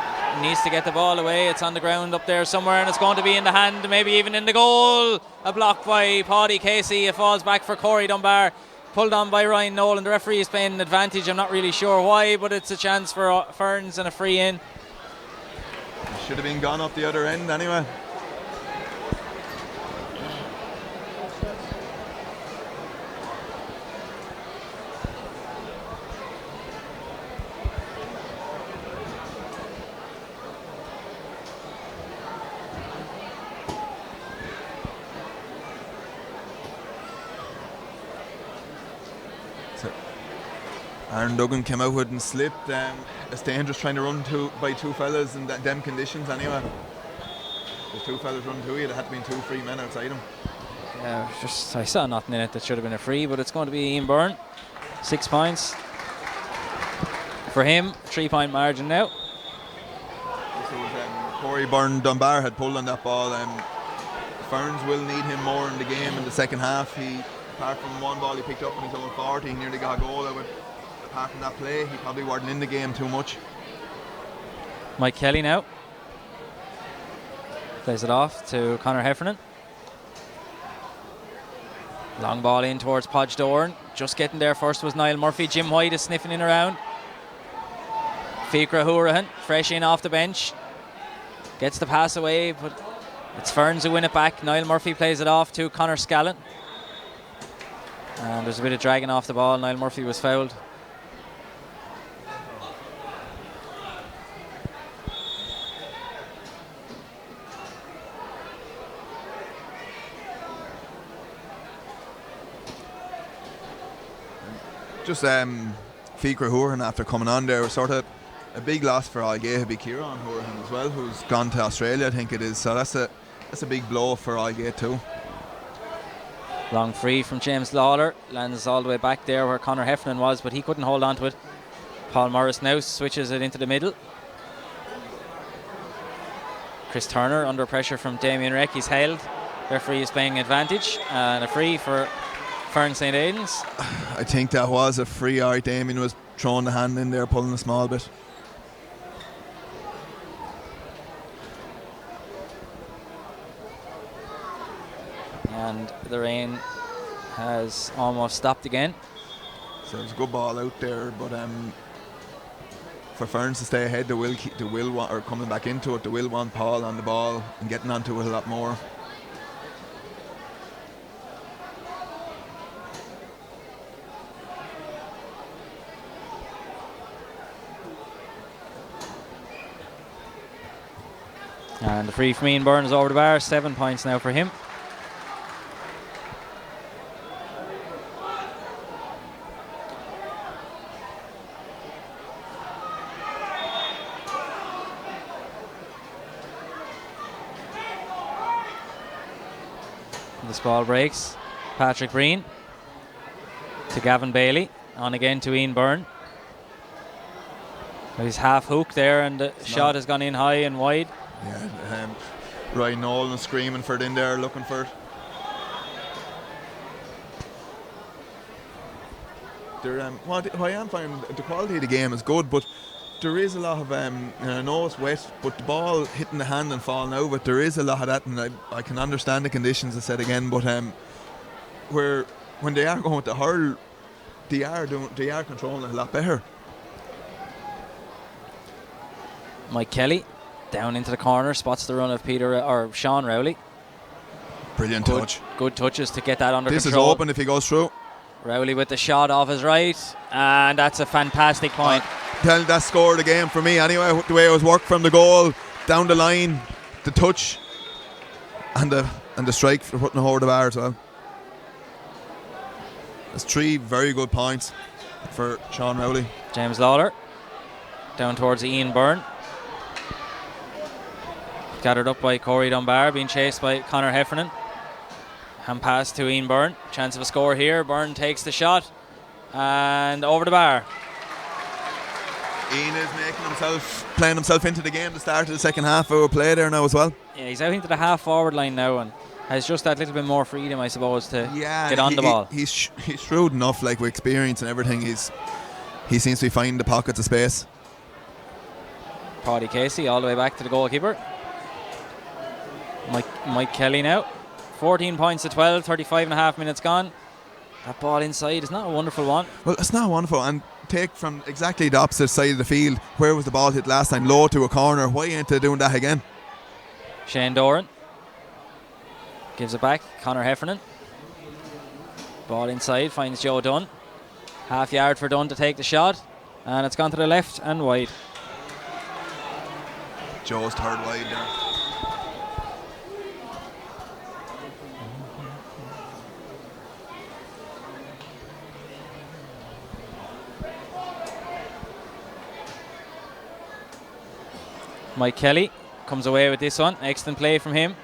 needs to get the ball away. It's on the ground up there somewhere, and it's going to be in the hand, maybe even in the goal. A block by Paddy Casey. It falls back for Corey Dunbar. Pulled on by Ryan Nolan. The referee is playing an advantage. I'm not really sure why, but it's a chance for Ferns and a free in. Should have been gone up the other end anyway. Aaron Duggan came out with and slipped. It's dangerous trying to run by two fellas in them conditions anyway. There's two fellas running to you, there had to be 2 free men outside him. Yeah, I saw nothing in it that should have been a free, but it's going to be Ian Byrne. 6 points for him, 3-point margin now. This was, Corey Byrne Dunbar had pulled on that ball. Ferns will need him more in the game in the second half. Apart from one ball he picked up on his own 40, he nearly got a goal out of it. Apart from that play, he probably wasn't in the game too much. Mike Kelly now plays it off to Conor Heffernan. Long ball in towards Podge Doran. Just getting there first was Niall Murphy. Jim White is sniffing in around. Fikra Hourahan, fresh in off the bench. Gets the pass away, but it's Ferns who win it back. Niall Murphy plays it off to Conor Scallon. And there's a bit of dragging off the ball. Niall Murphy was fouled. Just Fikra Hourahan after coming on there was sort of a big loss for Oylegate. It'd be Kieran Hourahan as well, who's gone to Australia, I think it is. So that's a big blow for Oylegate too. Long free from James Lawler, lands all the way back there where Conor Heffernan was, but he couldn't hold on to it. Paul Morris now switches it into the middle. Chris Turner under pressure from Damien Reck, he's held. Referee is playing advantage, and a free for Ferns St. Aidan's. I think that was a free. Alright, Damien was throwing the hand in there, pulling a small bit. And the rain has almost stopped again. So there's a good ball out there, but for Ferns to stay ahead, they will want, or coming back into it, they will want Paul on the ball and getting onto it a lot more. And the free from Ian Byrne is over the bar. 7 points now for him. This ball breaks. Patrick Breen to Gavin Bailey. On again to Ian Byrne. He's half hook there, and the shot has gone in high and wide. Yeah, Ryan Nolan screaming for it in there, looking for it. What I am finding, the quality of the game is good, but there is a lot of, and I know it's wet, but the ball hitting the hand and falling over, there is a lot of that, and I can understand the conditions, I said again, but where when they are going to hurl, they are controlling it a lot better. Mike Kelly down into the corner, spots the run of Sean Rowley. Brilliant touch. Good touches to get that under this control. This is open if he goes through. Rowley with the shot off his right, and that's a fantastic point. That scored the game for me anyway. The way it was worked from the goal, down the line, the touch, and the strike for putting it over the bar as well. There's 3 very good points for Sean Rowley. James Lawler down towards Ian Byrne. Gathered up by Corey Dunbar, being chased by Conor Heffernan. Hand pass to Ian Byrne. Chance of a score here. Byrne takes the shot and over the bar. Ian is playing himself into the game. The start of the second half of play there now as well. Yeah, he's out into the half forward line now and has just that little bit more freedom, I suppose, to get on the ball. He's shrewd enough, like with experience and everything. He seems to be finding the pockets of space. Paddy Casey all the way back to the goalkeeper. Mike Kelly now. 14 points to 12, 35 and a half minutes gone. That ball inside is not a wonderful one. Well, it's not wonderful. And take from exactly the opposite side of the field. Where was the ball hit last time? Low to a corner. Why ain't they doing that again? Shane Doran gives it back. Conor Heffernan. Ball inside, finds Joe Dunn. Half yard for Dunn to take the shot. And it's gone to the left and wide. Joe's third wide there. Mike Kelly comes away with this one. Excellent play from him.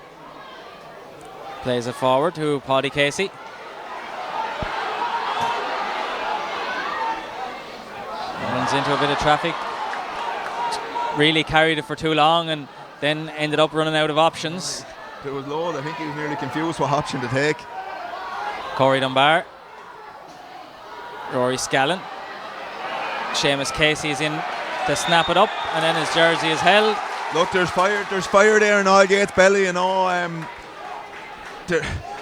Plays it forward to Paddy Casey. Runs into a bit of traffic. Really carried it for too long and then ended up running out of options. It was low. I think he was nearly confused what option to take. Corey Dunbar. Rory Scallon. Seamus Casey is in to snap it up, and then his jersey is held. Look, there's fire there in Oylegate's belly, you know.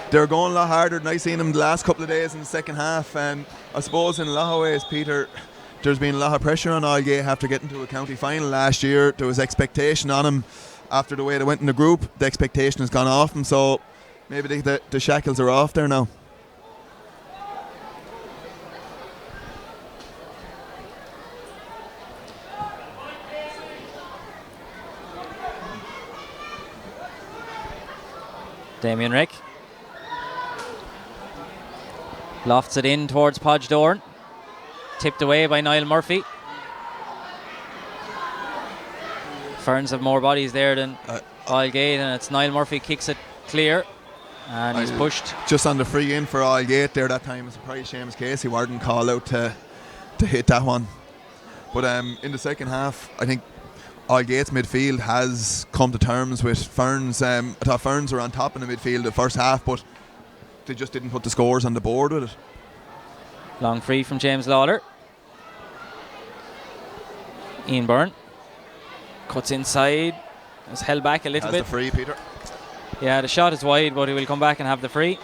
They're going a lot harder than I've seen them the last couple of days in the second half, and I suppose in a lot of ways, Peter, there's been a lot of pressure on Oylegate after getting to a county final last year. There was expectation on him after the way they went in the group. The expectation has gone off them, so maybe the shackles are off there now. Damien Rick lofts it in towards Podge Dorn. Tipped away by Niall Murphy. Ferns have more bodies there than Oylegate, and it's Niall Murphy kicks it clear, and he's pushed. Just on the free in for Oylegate there that time. I'm surprised Seamus Casey weren't called out to hit that one. But in the second half, I think Oylegate's midfield has come to terms with Ferns. I thought Ferns were on top in the midfield the first half, but they just didn't put the scores on the board with it. Long free from James Lawler. Ian Byrne cuts inside. Is held back a little bit. The free, Peter. Yeah, the shot is wide, but he will come back and have the free.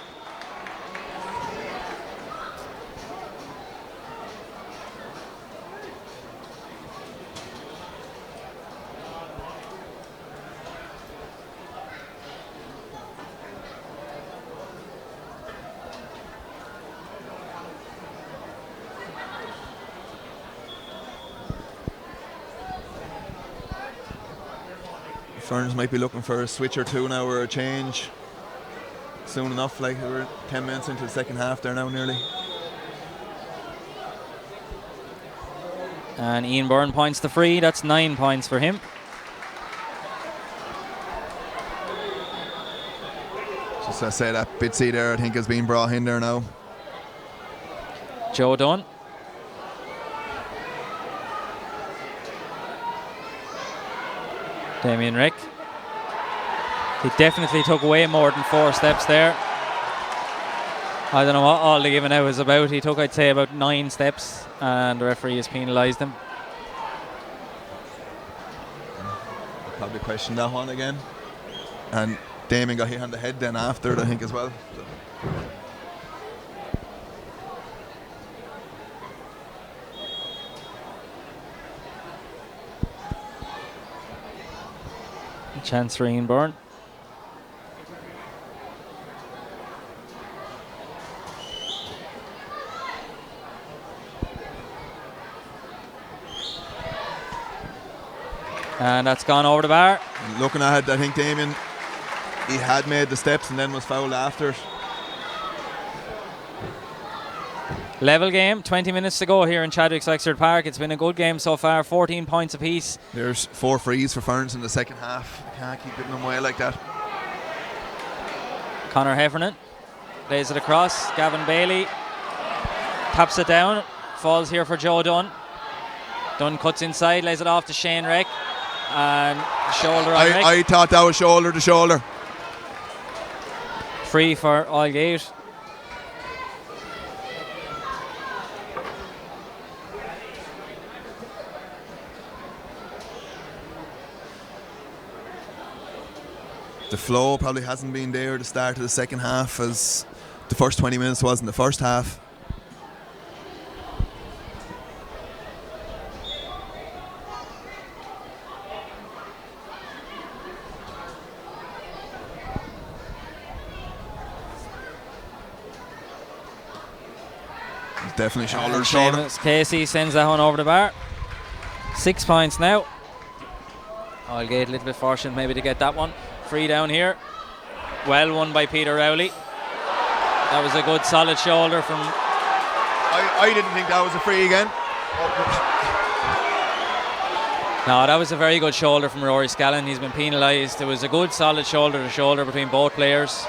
Ferns might be looking for a switch or two now, or a change soon enough. Like, we're 10 minutes into the second half there now nearly. And Ian Byrne points the free. That's 9 points for him. Just to say, that Bitsy there I think has been brought in there now. Joe Dunn. Damien Rick. He definitely took way more than 4 steps there. I don't know what all the giving out is about. He took, I'd say, about 9 steps, and the referee has penalised him. I'll probably question that one again. And Damien got hit on the head then after it, I think, as well. So. Chance for Ian Byrne. And that's gone over the bar. Looking at it, I think Damien, he had made the steps and then was fouled after it. Level game, 20 minutes to go here in Chadwick's Wexford Park. It's been a good game so far, 14 points apiece. There's 4 frees for Ferns in the second half. Can't keep giving them away like that. Conor Heffernan lays it across. Gavin Bailey taps it down. Falls here for Joe Dunn. Dunn cuts inside, lays it off to Shane Reck. And shoulder on Reck. I thought that was shoulder to shoulder. Free for Oylegate. The flow probably hasn't been there at the start of the second half as the first 20 minutes was in the first half. It's definitely shoulder to shoulder. Seamus Casey sends that one over the bar. 6 points now. Oylegate a little bit fortunate maybe to get that one. Free down here. Well won by Peter Rowley. That was a good solid shoulder from... I didn't think that was a free again. No, that was a very good shoulder from Rory Scallon. He's been penalised. It was a good solid shoulder to shoulder between both players.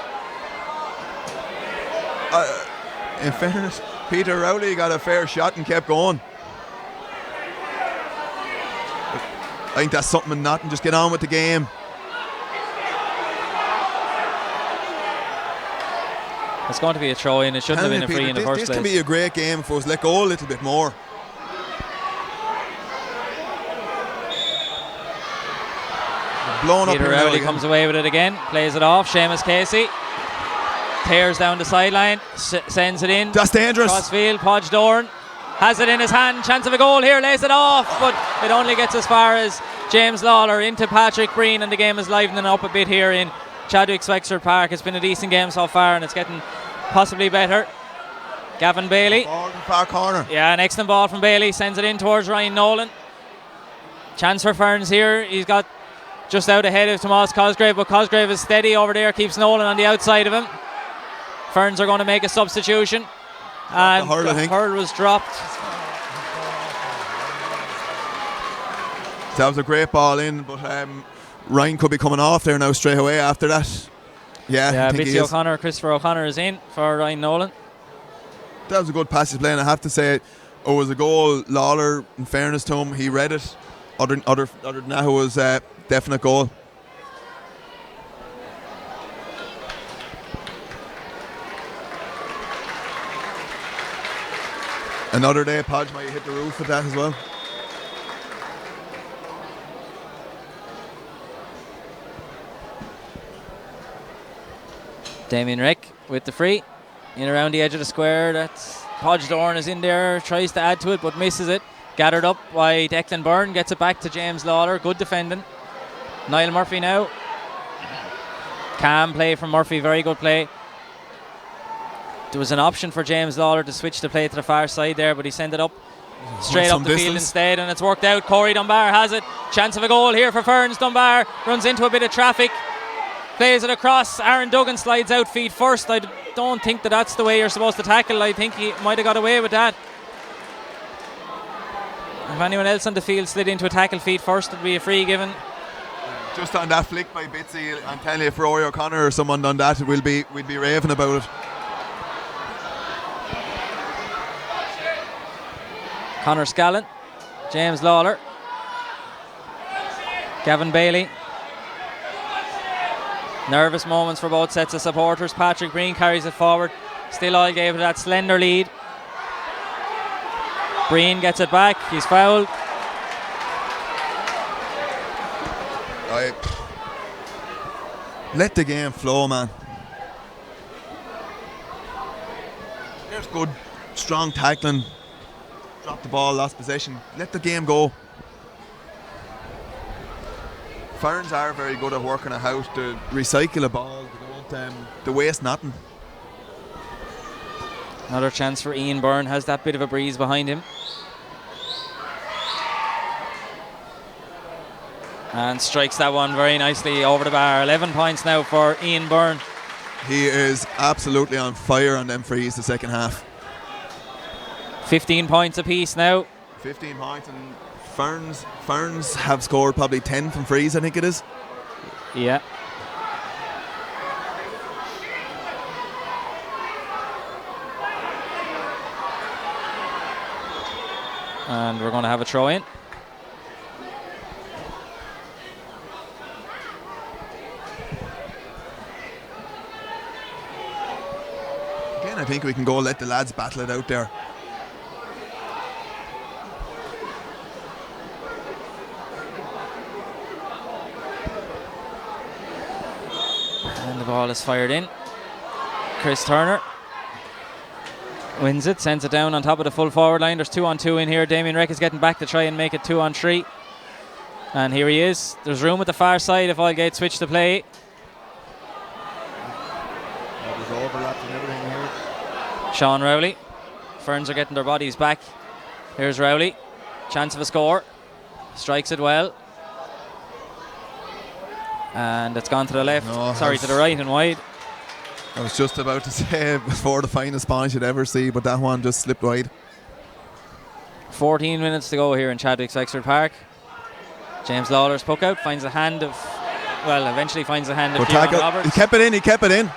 In fairness, Peter Rowley got a fair shot and kept going. I think that's something and nothing. Just get on with the game. It's going to be a throw in. It shouldn't have been a free in the first place. This can be a great game if it was let go a little bit more. Blown up. Peter Rowley comes away with it again. Plays it off. Seamus Casey tears down the sideline. Sends it in. That's dangerous. Crossfield. Podge Dorn has it in his hand. Chance of a goal here. Lays it off. But it only gets as far as James Lawler into Patrick Breen. And the game is livening up a bit here in Chadwick's Wexford Park. It's been a decent game so far and it's getting possibly better. Gavin Bailey. Ball in the far corner. Yeah, an excellent ball from Bailey. Sends it in towards Ryan Nolan. Chance for Ferns here. He's got just out ahead of Tomas Cosgrave, but Cosgrave is steady over there, keeps Nolan on the outside of him. Ferns are going to make a substitution. And the hurl was dropped. That was a great ball in, but Ryan could be coming off there now straight away after that. Yeah, Bitsy O'Connor, Christopher O'Connor is in for Ryan Nolan. That was a good passage play, and I have to say, it was a goal. Lawler, in fairness to him, he read it. Other than that, it was a definite goal. Another day, Podge might hit the roof with that as well. Damien Rick with the free. In around the edge of the square. That's Podge Dorn is in there, tries to add to it but misses it. Gathered up by Declan Byrne, gets it back to James Lawler. Good defending. Niall Murphy now. Calm play from Murphy, very good play. There was an option for James Lawler to switch the play to the far side there, but he sent it up straight up the field instead, and it's worked out. Corey Dunbar has it. Chance of a goal here for Ferns. Dunbar runs into a bit of traffic. Plays it across. Aaron Duggan slides out feet first. I don't think that's the way you're supposed to tackle. I think he might have got away with that. If anyone else on the field slid into a tackle feet first, it'd be a free given. Just on that flick by Bitsy, I'm telling you, if Rory O'Connor or someone done that, we'd be raving about it. Conor Scallon, James Lawler, Gavin Bailey. Nervous moments for both sets of supporters. Patrick Breen carries it forward. Still Oylegate with that slender lead. Breen gets it back. He's fouled. Let the game flow, man. There's good, strong tackling. Drop the ball, lost possession. Let the game go. Ferns are very good at working it out to recycle a ball. They waste nothing. Another chance for Ian Byrne. Has that bit of a breeze behind him. And strikes that one very nicely over the bar. 11 points now for Ian Byrne. He is absolutely on fire on them frees the second half. 15 points apiece now. 15 points, and Ferns have scored probably 10 from frees, I think it is. Yeah. And we're going to have a throw in. Again, I think we can go let the lads battle it out there. And the ball is fired in. Chris Turner wins it, sends it down on top of the full forward line. There's 2-on-2 in here. Damien Reck is getting back to try and make it 2-on-3. And here he is. There's room at the far side if Oylegate switch the play. There's overlaps and everything here. Sean Rowley. Ferns are getting their bodies back. Here's Rowley. Chance of a score. Strikes it well. And it's gone to the left. No, Sorry, to the right and wide. I was just about to say before the finest pass you'd ever see, but that one just slipped wide. 14 minutes to go here in Chadwick's Wexford Park. James Lawler's puck out finds the hand of, well, eventually finds the hand of Kieran Roberts. He kept it in.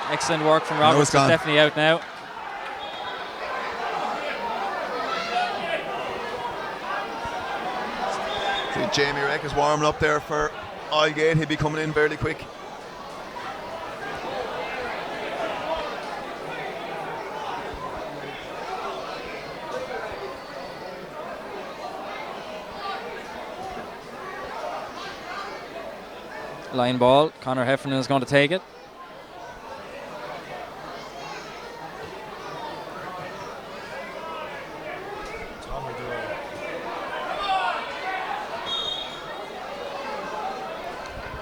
Excellent work from Roberts. It's definitely out now. See, Jamie Reck is warming up there for Oylegate. He'll be coming in fairly quick. Line ball. Conor Heffernan is going to take it.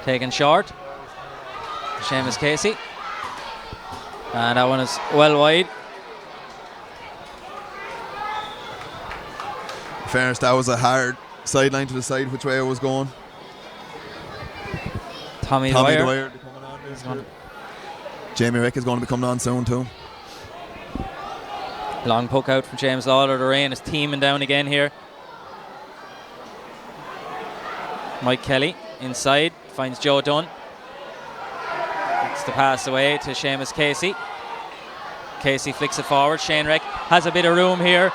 Taken short. Seamus Casey. And that one is well wide. In fairness, that was a hard sideline to decide which way it was going. Tommy Dwyer. Jamie Reck is going to be coming on soon too. Long poke out from James Lawler. The rain is teeming down again here. Mike Kelly inside finds Joe Dunn. It's the pass away to Seamus Casey. Casey flicks it forward. Shane Reck has a bit of room here.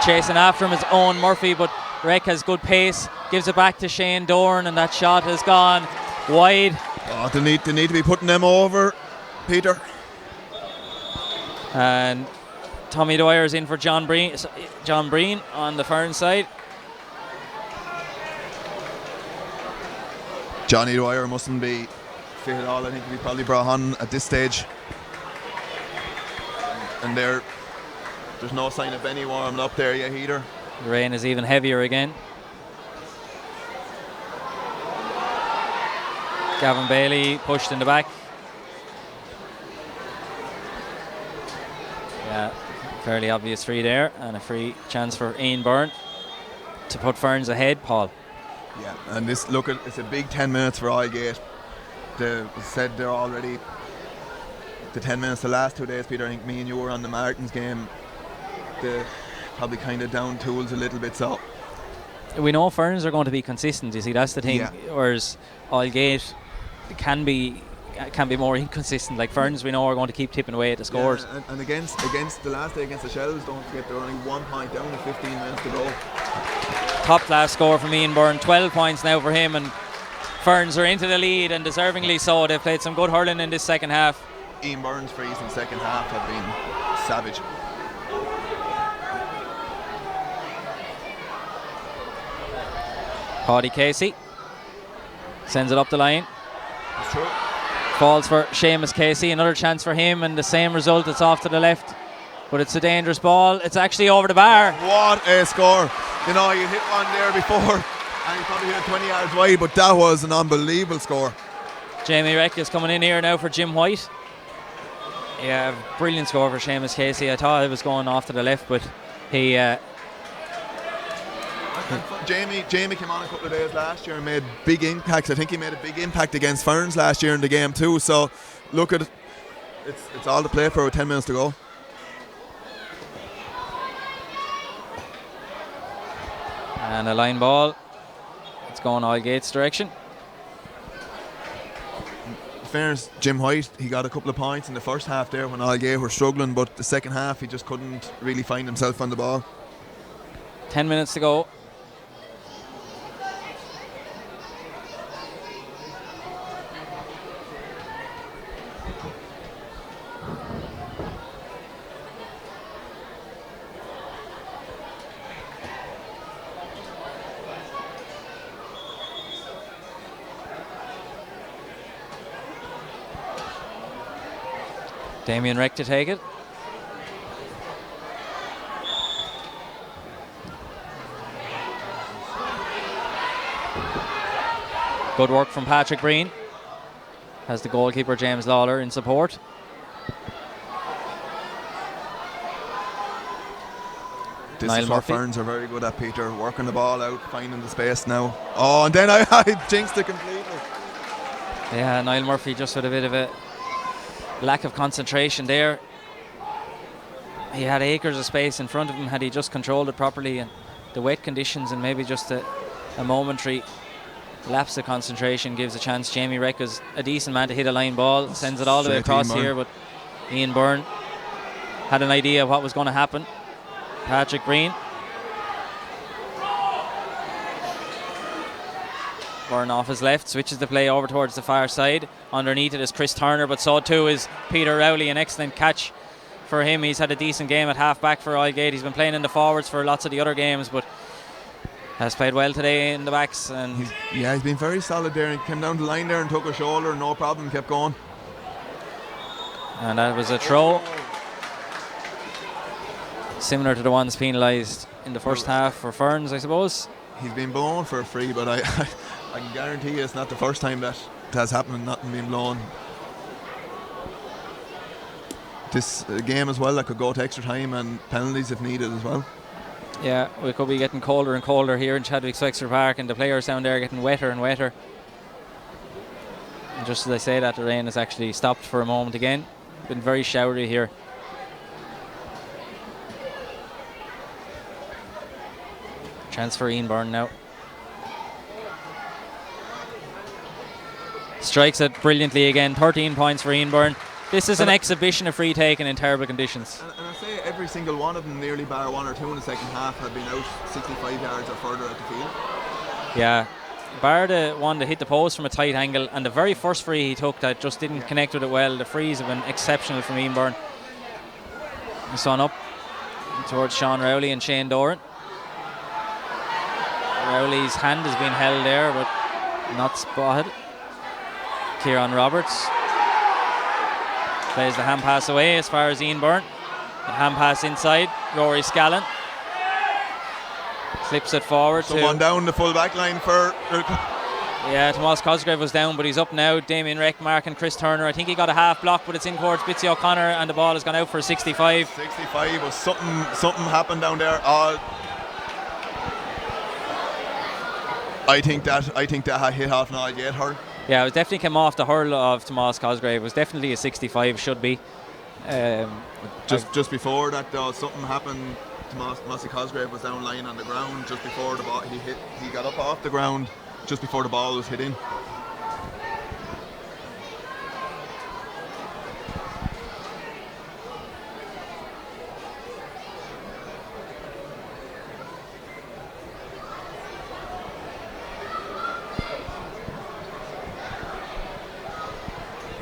Chasing after him is Owen Murphy, but Reck has good pace. Gives it back to Shane Dorn, and that shot has gone wide. Oh, they need to be putting them over, Peter. And Tommy Dwyer is in for John Breen on the Ferns side. Johnny Dwyer mustn't be fit at all. I think he'll be probably brought on at this stage. And there's no sign of any warming up there yet either. The rain is even heavier again. Gavin Bailey pushed in the back. Yeah, fairly obvious free there, and a free chance for Ian Byrne to put Ferns ahead, Paul. Yeah, and it's a big 10 minutes for Oylegate. They said they're already the 10 minutes the last 2 days, Peter. I think me and you were on the Martins game. They're probably kind of down tools a little bit, so we know Ferns are going to be consistent, you see, that's the thing. Yeah. Whereas Oylegate can be more inconsistent. Like Ferns, we know are going to keep tipping away at the scores. Yeah, and against the last day against the Shells, don't forget they're only 1 point down with 15 minutes to go. Top class score from Ian Byrne, 12 points now for him, and Ferns are into the lead, and deservingly so. They've played some good hurling in this second half. Ian Byrne's frees in the second half have been savage. Paddy Casey sends it up the line. That's true. Falls for Seamus Casey. Another chance for him, and the same result. It's off to the left, but it's a dangerous ball. It's actually over the bar. What a score. You know, you hit one there before and you probably hit it 20 yards wide, but that was an unbelievable score. Jamie Reck is coming in here now for Jim White. Yeah, brilliant score for Seamus Casey. I thought it was going off to the left, but he Jamie came on a couple of days last year and made big impacts. I think he made a big impact against Ferns last year in the game too. So look at it. It's all to play for with 10 minutes to go. And a line ball. It's going Oylegate's direction. In fairness, Jim White, he got a couple of points in the first half there when Oylegate were struggling, but the second half he just couldn't really find himself on the ball. 10 minutes to go. Damien Reck to take it. Good work from Patrick Breen. Has the goalkeeper James Lawler in support. This Niall is what Murphy. Ferns are very good at, Peter. Working the ball out, finding the space now. Oh, and then I jinxed it completely. Yeah, Niall Murphy just with a bit of a lack of concentration there. He had acres of space in front of him had he just controlled it properly, and the wet conditions and maybe just a momentary lapse of concentration gives a chance. Jamie Reck is a decent man to hit a line ball, sends it all the way Straight across Ian here, but Ian Byrne had an idea of what was going to happen. Patrick Breen. Byrne off his left, switches the play over towards the far side. Underneath it is Chris Turner, but so too is Peter Rowley. An excellent catch for him. He's had a decent game at half back for Oylegate. He's been playing in the forwards for lots of the other games, but has played well today in the backs. And he's been very solid there. He came down the line there and took a shoulder, no problem, kept going. And that was a throw, similar to the ones penalised in the first half for Ferns, I suppose. He's been blown for a free, but I can guarantee you it's not the first time that has happened and nothing being blown. This game as well that could go to extra time and penalties if needed as well. Yeah, we could be getting colder and colder here in Chadwick's Wexford Park, and the players down there are getting wetter and wetter. And just as I say that, the rain has actually stopped for a moment again. Been very showery here. Chance for Ian Byrne now. Strikes it brilliantly again. 13 points for Ian Byrne. This is an exhibition of free taking in terrible conditions. And I say every single one of them, nearly bar one or two in the second half, have been out 65 yards or further out the field. Yeah, bar the one that hit the post from a tight angle, and the very first free he took that just didn't connect with it well. The frees have been exceptional from Ian Byrne. This one up towards Sean Rowley and Shane Doran. Rowley's hand has been held there, but not spotted. Kieran Roberts plays the hand pass away as far as Ian Byrne. The hand pass inside. Rory Scallon flips it forward. Someone down the full back line for... Yeah, Tomas Cosgrave was down, but he's up now. Damien Reck marking Chris Turner. I think he got a half block, but it's in towards Bitsy O'Connor, and the ball has gone out for a 65. 65 was something happened down there. I think that hit off an Oylegate hurl. Yeah, it definitely came off the hurl of Tomas Cosgrave. It was definitely a 65, should be. Just before that, though, something happened. Tomas Cosgrave was down lying on the ground just before the ball. He got up off the ground just before the ball was hit in.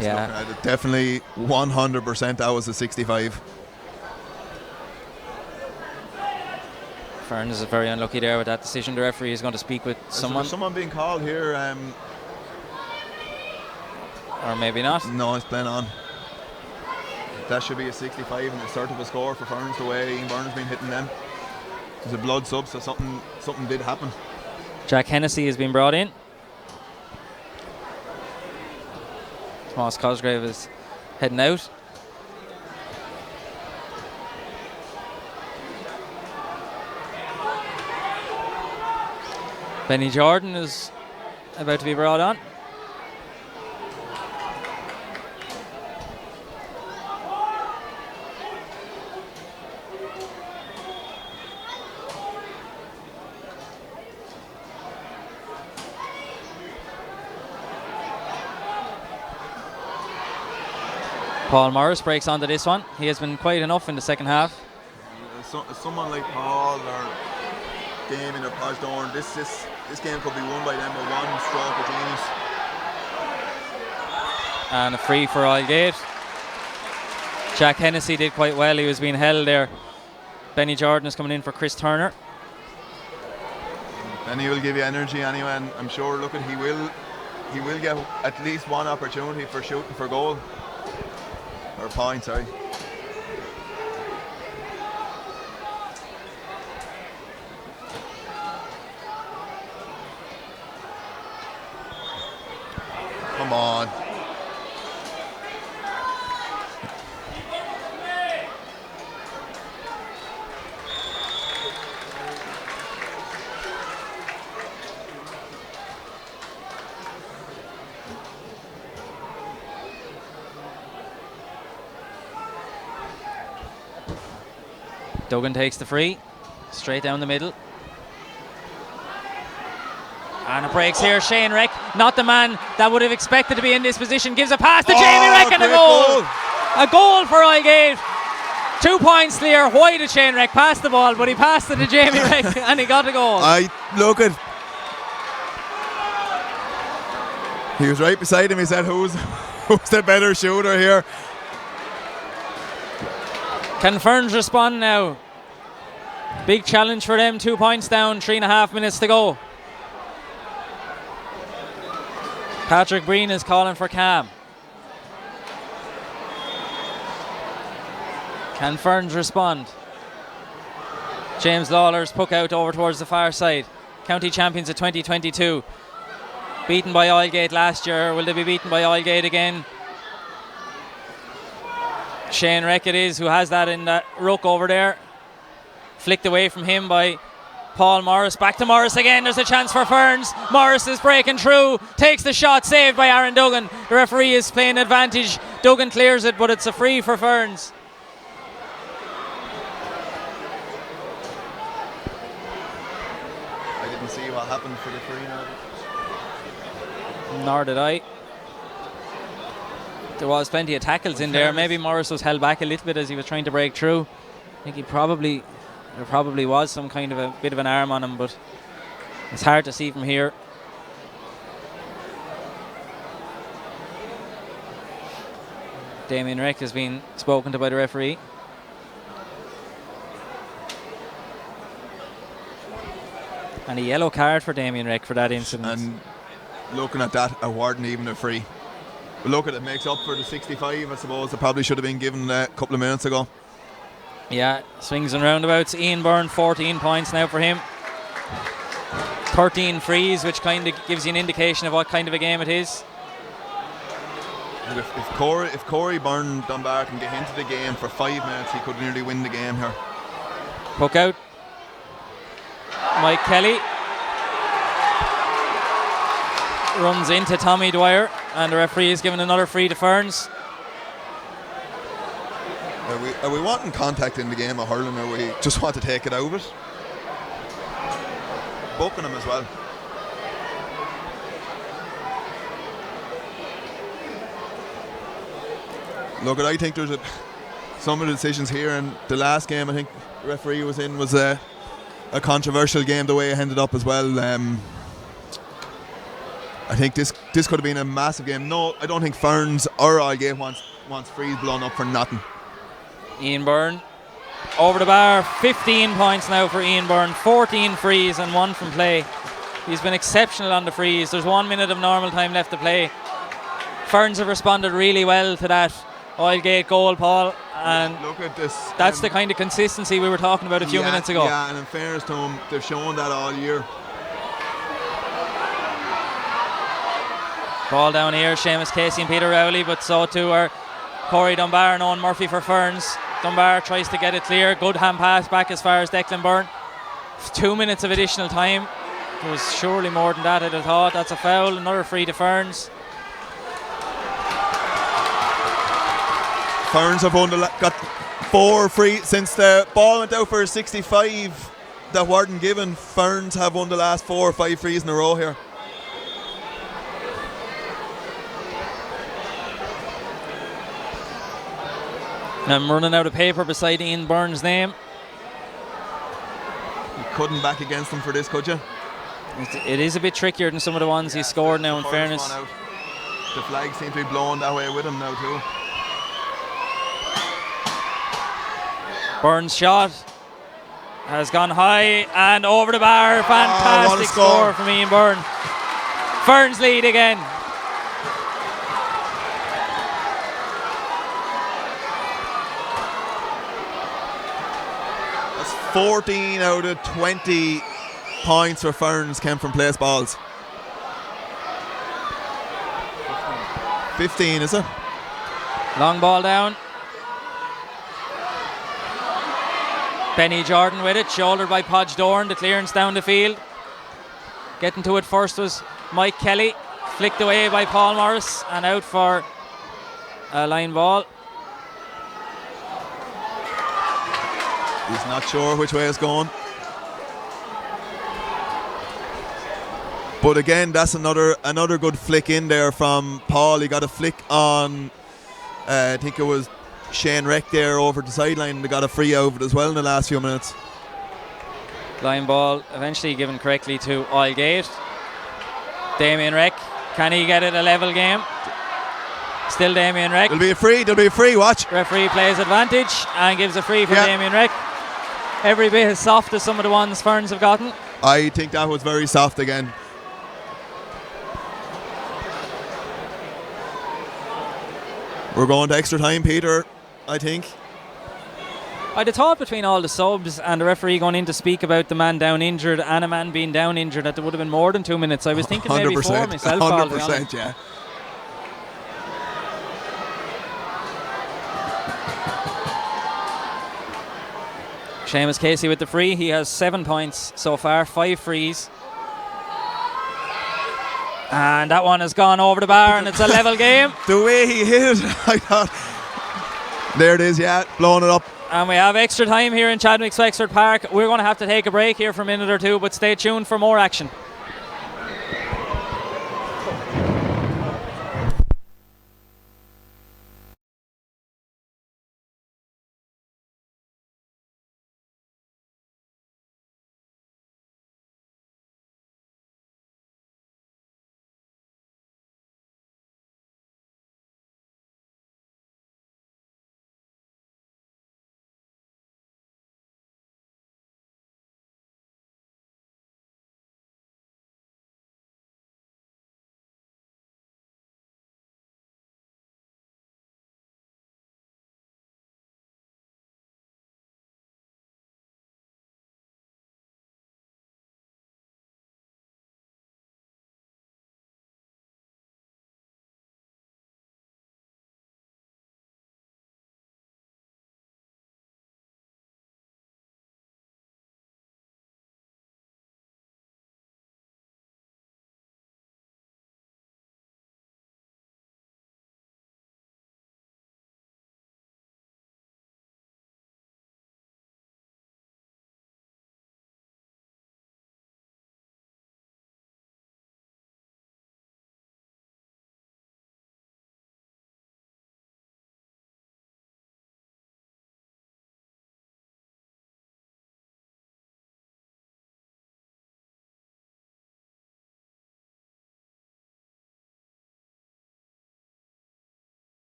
Yeah, definitely 100% that was a 65. Ferns is very unlucky there with that decision. The referee is going to speak with someone. Is someone being called here? Or maybe not. No, it's playing on. That should be a 65 and a sort of a score for Ferns the way Ian Byrne has been hitting them. There's a blood sub, so something did happen. Jack Hennessy has been brought in. Tomas Cosgrave is heading out. Benny Jordan is about to be brought on. Paul Morris breaks onto this one. He has been quiet enough in the second half. Someone like Paul or Damien or Podgorn, this game could be won by them with one stroke of genius. And a free for Oylegate. Jack Hennessy did quite well. He was being held there. Benny Jordan is coming in for Chris Turner. Benny will give you energy anyway, and I'm sure, look at, he will get at least one opportunity for shooting for goal. Or point, sorry. Come on. Duggan takes the free, straight down the middle. And it breaks here. Shane Reck, not the man that would have expected to be in this position, gives a pass to Jamie Reck and a goal. A goal for Oylegate. 2 points clear. Why did Shane Reck pass the ball? But he passed it to Jamie Reck and he got a goal. He was right beside him. He said, who's the better shooter here? Can Ferns respond now? Big challenge for them. 2 points down, 3.5 minutes to go. Patrick Breen is calling for calm. Can Ferns respond? James Lawler's puck out over towards the far side. County champions of 2022. Beaten by Oylegate last year. Will they be beaten by Oylegate again? Shane Reck it is who has that in that ruck over there. Flicked away from him by Paul Morris. Back to Morris again. There's a chance for Ferns. Morris is breaking through. Takes the shot. Saved by Aaron Duggan. The referee is playing advantage. Duggan clears it, but it's a free for Ferns. I didn't see what happened for the free now. Nor did I. There was plenty of tackles in there. Maybe Morris was held back a little bit as he was trying to break through. I think there probably was some kind of a bit of an arm on him, but it's hard to see from here. Damien Reck has been spoken to by the referee. And a yellow card for Damien Reck for that incident. And looking at that, awarding even a free. But look at it, makes up for the 65, I suppose. It probably should have been given a couple of minutes ago. Yeah, swings and roundabouts. Ian Byrne, 14 points now for him. 13 frees, which kind of gives you an indication of what kind of a game it is. And if Corey Byrne Dunbar can get into the game for 5 minutes, he could nearly win the game here. Puck out. Mike Kelly runs into Tommy Dwyer, and the referee is giving another free to Ferns. Are we wanting contact in the game of hurling, or we just want to take it out of it? Booking him as well. Look, I think there's some of the decisions here, and the last game I think the referee was in was a controversial game the way it ended up as well. I think this could have been a massive game. No, I don't think Ferns or Oylegate wants frees blown up for nothing. Ian Byrne over the bar. 15 points now for Ian Byrne. 14 frees and 1 from play. He's been exceptional on the frees. There's 1 minute of normal time left to play. Ferns have responded really well to that Oylegate goal, Paul, and look at this. That's the kind of consistency we were talking about a few minutes ago. Yeah, and in fairness to them, they've shown that all year. Ball down here, Seamus Casey and Peter Rowley, but so too are Corey Dunbar and Owen Murphy for Ferns. Dunbar tries to get it clear. Good hand pass back as far as Declan Byrne. 2 minutes of additional time. There was surely more than that, I'd have thought. That's a foul. Another free to Ferns. Ferns have got 4 free since the ball went out for 65 that weren't given. Ferns have won the last 4 or 5 frees in a row here. I'm running out of paper beside Ian Byrne's name. You couldn't back against them for this, could you? It is a bit trickier than some of the ones he scored now, in fairness. The flag seems to be blown that way with him now too. Byrne's shot has gone high and over the bar. Fantastic score from Ian Byrne. Ferns lead again. That's 14 out of 20 points for Ferns came from place balls. 15, is it? Long ball down. Benny Jordan with it, shouldered by Podge Dorn. The clearance down the field. Getting to it first was Mike Kelly. Flicked away by Paul Morris and out for a line ball. He's not sure which way it's going. But again, that's another good flick in there from Paul. He got a flick on, I think it was Shane Reck there over the sideline, and they got a free out of it as well in the last few minutes. Line ball eventually given correctly to Oylegate. Damien Reck, can he get it a level game? Still Damien Reck. There'll be a free, watch. Referee plays advantage and gives a free for Damien Reck. Every bit as soft as some of the ones Ferns have gotten. I think that was very soft again. We're going to extra time, Peter, I think. I'd have thought between all the subs and the referee going in to speak about the man down injured and a man being down injured that there would have been more than 2 minutes. I was thinking maybe 4 myself. 100%, yeah. Seamus Casey with the free. He has 7 points so far, 5 frees. And that one has gone over the bar and it's a level game. The way he hit it, I thought. There it is, yeah, blowing it up. And we have extra time here in Chadwick's Wexford Park. We're going to have to take a break here for a minute or two, but stay tuned for more action.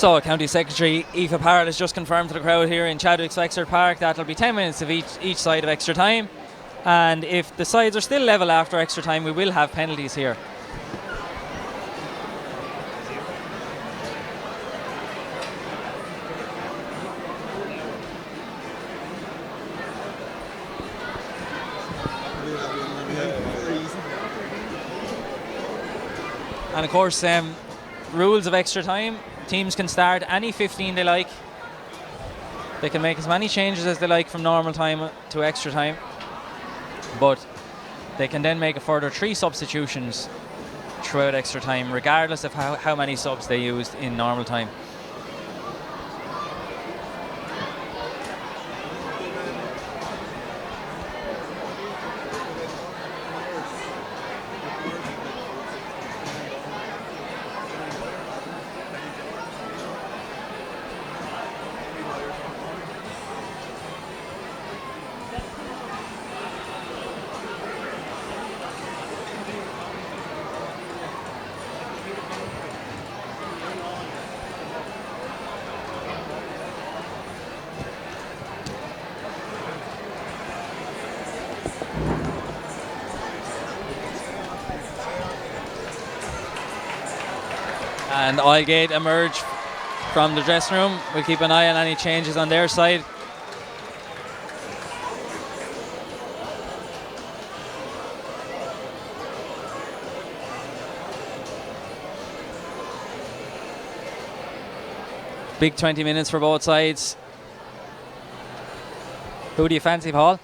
So, County Secretary Aoife Parrott has just confirmed to the crowd here in Chadwick's Wexford Park that it'll be 10 minutes of each side of extra time. And if the sides are still level after extra time, we will have penalties here. And of course, rules of extra time, teams can start any 15 they like. They can make as many changes as they like from normal time to extra time, but they can then make a further 3 substitutions throughout extra time, regardless of how many subs they used in normal time. And Oylegate emerge from the dressing room. We'll keep an eye on any changes on their side. Big 20 minutes for both sides. Who do you fancy, Paul?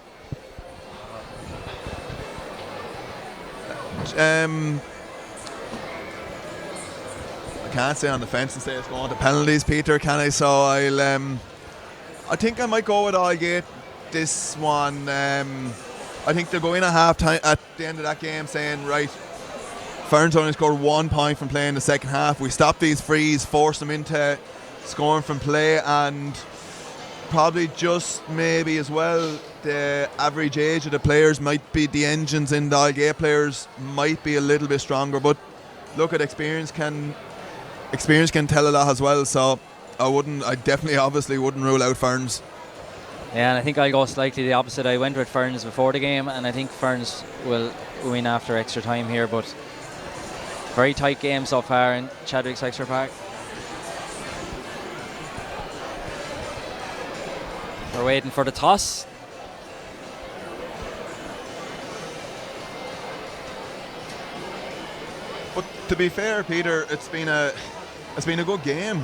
I can't stay on the fence and say it's going to penalties, Peter, can I? So I think I might go with Oylegate this one. I think they'll go in at half time at the end of that game saying, right, Ferns only scored 1 point from playing the second half. We stop these frees, force them into scoring from play, and probably just maybe as well the average age of the players might be, the engines in the Oylegate players might be a little bit stronger, but look at experience can tell a lot as well, so I definitely obviously wouldn't rule out Ferns. Yeah, and I think I'll go slightly the opposite. I went with Ferns before the game, and I think Ferns will win after extra time here, but very tight game so far in Chadwick's Wexford Park. We're waiting for the toss. But to be fair, Peter, it's been a good game.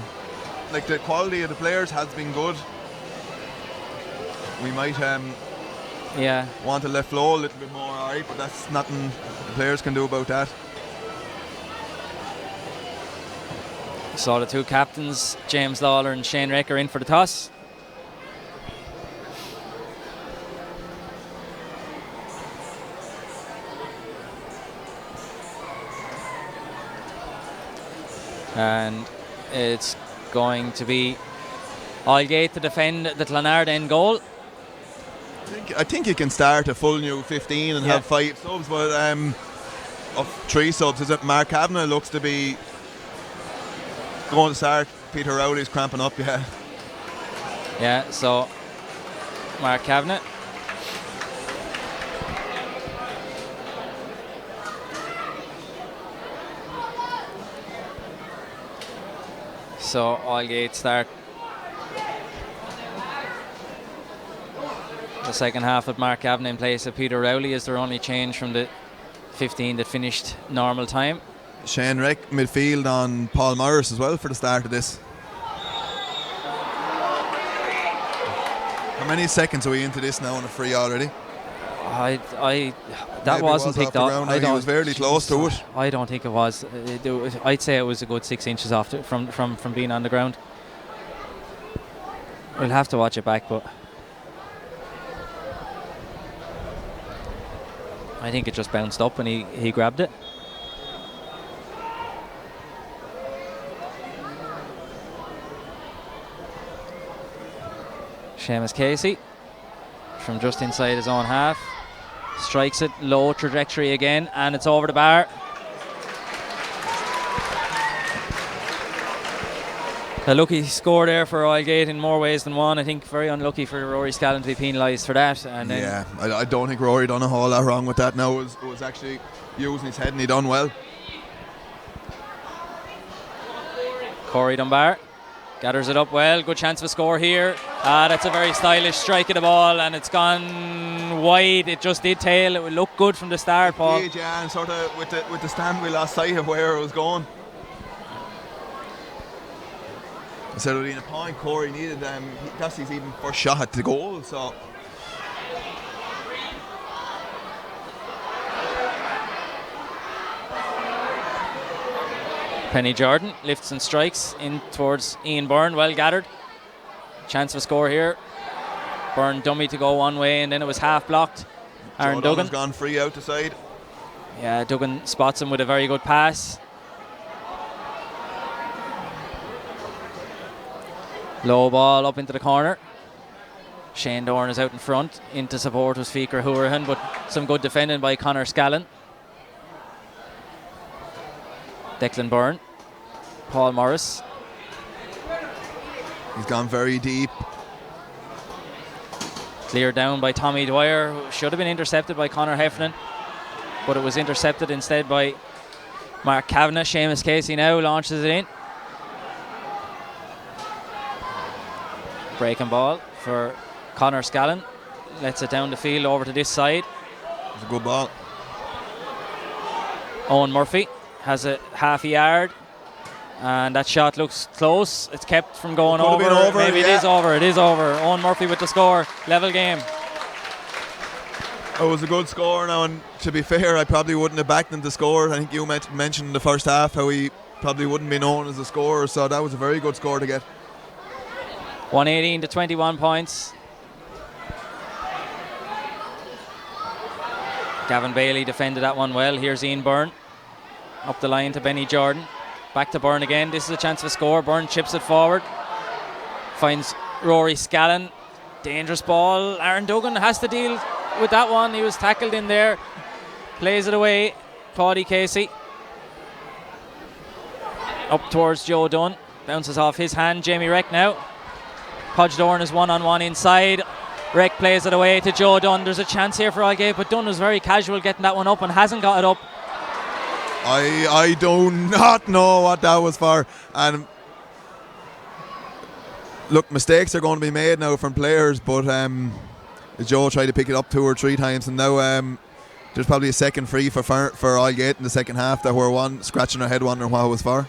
Like, the quality of the players has been good. We might want to let flow a little bit more, alright, but that's nothing the players can do about that. So the two captains, James Lawler and Shane Reck, are in for the toss. And it's going to be Oylegate to defend the Clonard end goal. I think you can start a full new 15 and have 5 subs, but of 3 subs, is it? Mark Kavanagh looks to be going to start. Peter Rowley's cramping up, yeah. Yeah, so Mark Kavanagh. So Oylegate start the second half with Mark Kavanagh in place of Peter Rowley is their only change from the 15 that finished normal time. Shane Reck midfield on Paul Morris as well for the start of this. How many seconds are we into this now on a free already? That wasn't picked up. He was very close to it. I don't think it was. I'd say it was a good 6 inches off from being on the ground. We'll have to watch it back, but I think it just bounced up and he grabbed it. Seamus Casey from just inside his own half strikes it, low trajectory again, and it's over the bar. A lucky score there for Oylegate in more ways than one. I think very unlucky for Rory Scallon to be penalised for that. And then Yeah, I don't think Rory done a whole lot wrong with that. No, it was actually using his head and he done well. Corey Dunbar gathers it up well. Good chance of a score here. That's a very stylish strike of the ball, and it's gone wide. It just did tail. It would look good from the start, Paul. Yeah, and sort of with the stand we lost sight of where it was going. Instead of being a point, Corey needed that's his even first shot at the goal. So Penny Jordan lifts and strikes in towards Ian Byrne. Well gathered. Chance of a score here. Byrne dummy to go one way, and then it was half blocked. Aaron Duggan has gone free out the side. Yeah, Duggan spots him with a very good pass. Low ball up into the corner. Shane Dorn is out in front. Into support was Fikar Hurahan, but some good defending by Conor Scallon. Declan Byrne. Paul Morris. He's gone very deep. Cleared down by Tommy Dwyer, who should have been intercepted by Conor Heffernan, but it was intercepted instead by Mark Kavanagh. Seamus Casey now launches it in. Breaking ball for Conor Scallon. Lets it down the field over to this side. It's a good ball. Owen Murphy has a half a yard, and that shot looks close. It's kept from going over. Maybe yeah. It is over. It is over. Owen Murphy with the score. Level game. It was a good score now, and to be fair, I probably wouldn't have backed him to score. I think you mentioned in the first half how he probably wouldn't be known as a scorer, so that was a very good score to get. 118 to 21 points. Gavin Bailey defended that one well. Here's Ian Byrne. Up the line to Benny Jordan. Back to Byrne again. This is a chance for a score. Byrne chips it forward. Finds Rory Scallon. Dangerous ball. Aaron Duggan has to deal with that one. He was tackled in there. Plays it away. Paddy Casey. Up towards Joe Dunn. Bounces off his hand. Jamie Reck now. Podge Dorn is one-on-one inside. Reck plays it away to Joe Dunn. There's a chance here for Oylegate, but Dunn was very casual getting that one up and hasn't got it up. I do not know what that was for. And look, mistakes are going to be made now from players, but Joe tried to pick it up 2 or 3 times, and now there's probably a second free for Oylegate in the second half that we're scratching our head wondering what it was for.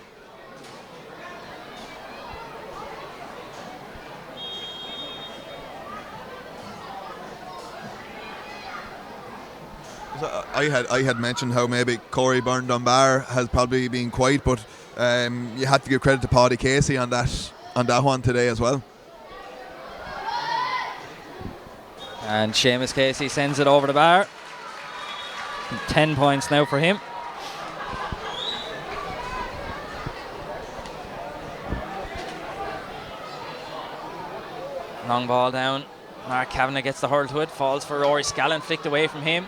I had mentioned how maybe Corey Byrne Dunbar has probably been quiet, but you had to give credit to Paddy Casey on that one today as well. And Seamus Casey sends it over the bar. 10 points now for him. Long ball down. Mark Kavanagh gets the hurl to it. Falls for Rory Scallon. Flicked away from him.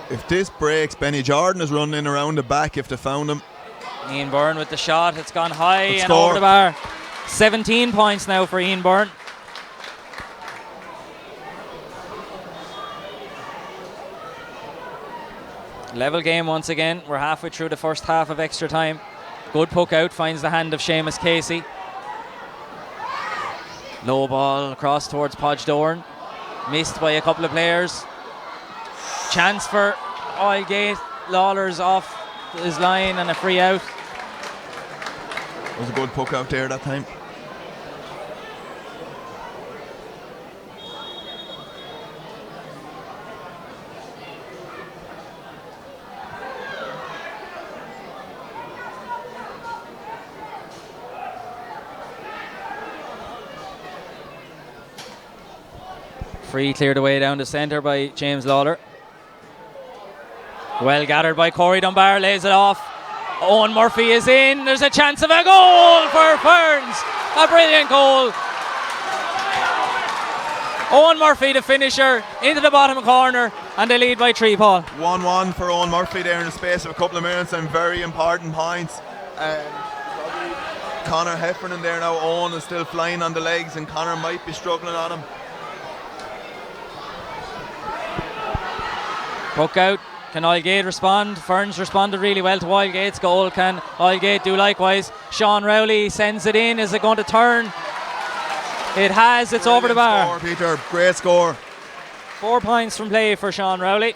If this breaks, Benny Jordan is running in around the back if they found him. Ian Byrne with the shot. It's gone high Good and score. over the bar. 17 points now for Ian Byrne. Level game once again. We're halfway through the first half of extra time. Good puck out. Finds the hand of Seamus Casey. Low ball across towards Podge Dorn. Missed by a couple of players. Chance for Oylegate. Lawler's off his line and a free out. It was a good puck out there that time. Free cleared away down the centre by James Lawler. Well gathered by Corey Dunbar, lays it off. Owen Murphy is in. There's a chance of a goal for Ferns. A brilliant goal. Owen Murphy, the finisher, into the bottom corner, and they lead by 3, Paul. 1-1 for Owen Murphy there in the space of a couple of minutes, and very important points. Connor Heffernan there now. Owen is still flying on the legs, and Connor might be struggling on him. Puck out. Can Oylegate respond? Ferns responded really well to Oylegate's goal. Can Oylegate do likewise? Sean Rowley sends it in. Is it going to turn? It has. It's over the bar. Score, Peter. Great score. 4 points from play for Sean Rowley.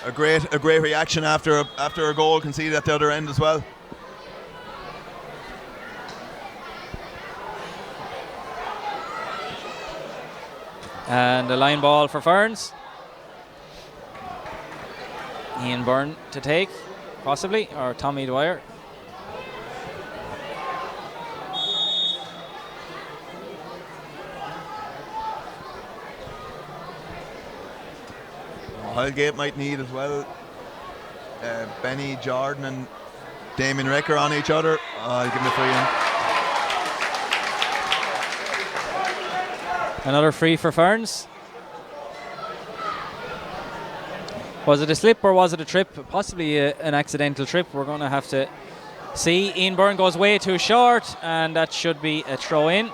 A great reaction after a goal conceded at the other end as well. And a line ball for Ferns. Ian Byrne to take, possibly, or Tommy Dwyer. Oylegate might need as well. Benny Jordan and Damien Recker on each other. I'll give him the free in. Another free for Ferns. Was it a slip or was it a trip? Possibly an accidental trip. We're going to have to see. Ian Byrne goes way too short, and that should be a throw in.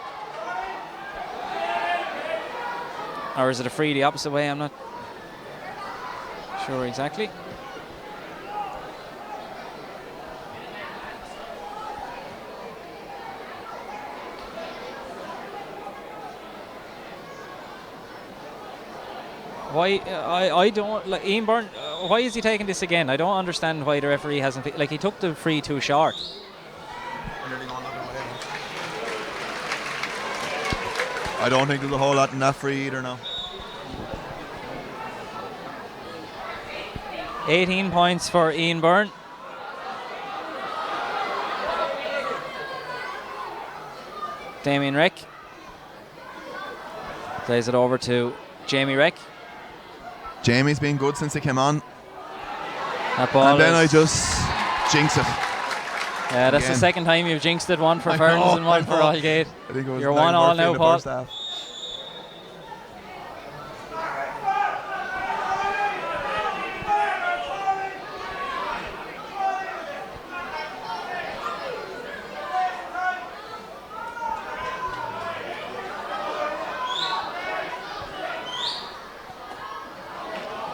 Or is it a free the opposite way? I'm not sure exactly. Why? I don't like Ian Byrne. Why is he taking this again? I don't understand why the referee hasn't. Like, he took the free too short. I don't think there's a whole lot in that free either now. 18 points for Ian Byrne. Damien Reck plays it over to Jamie Reck. Jamie's been good since he came on. That ball and then I just jinx it. Yeah, that's the second time you've jinxed it. One for Ferns and one for Oylegate. I think it was You're 1-1 now, Paul.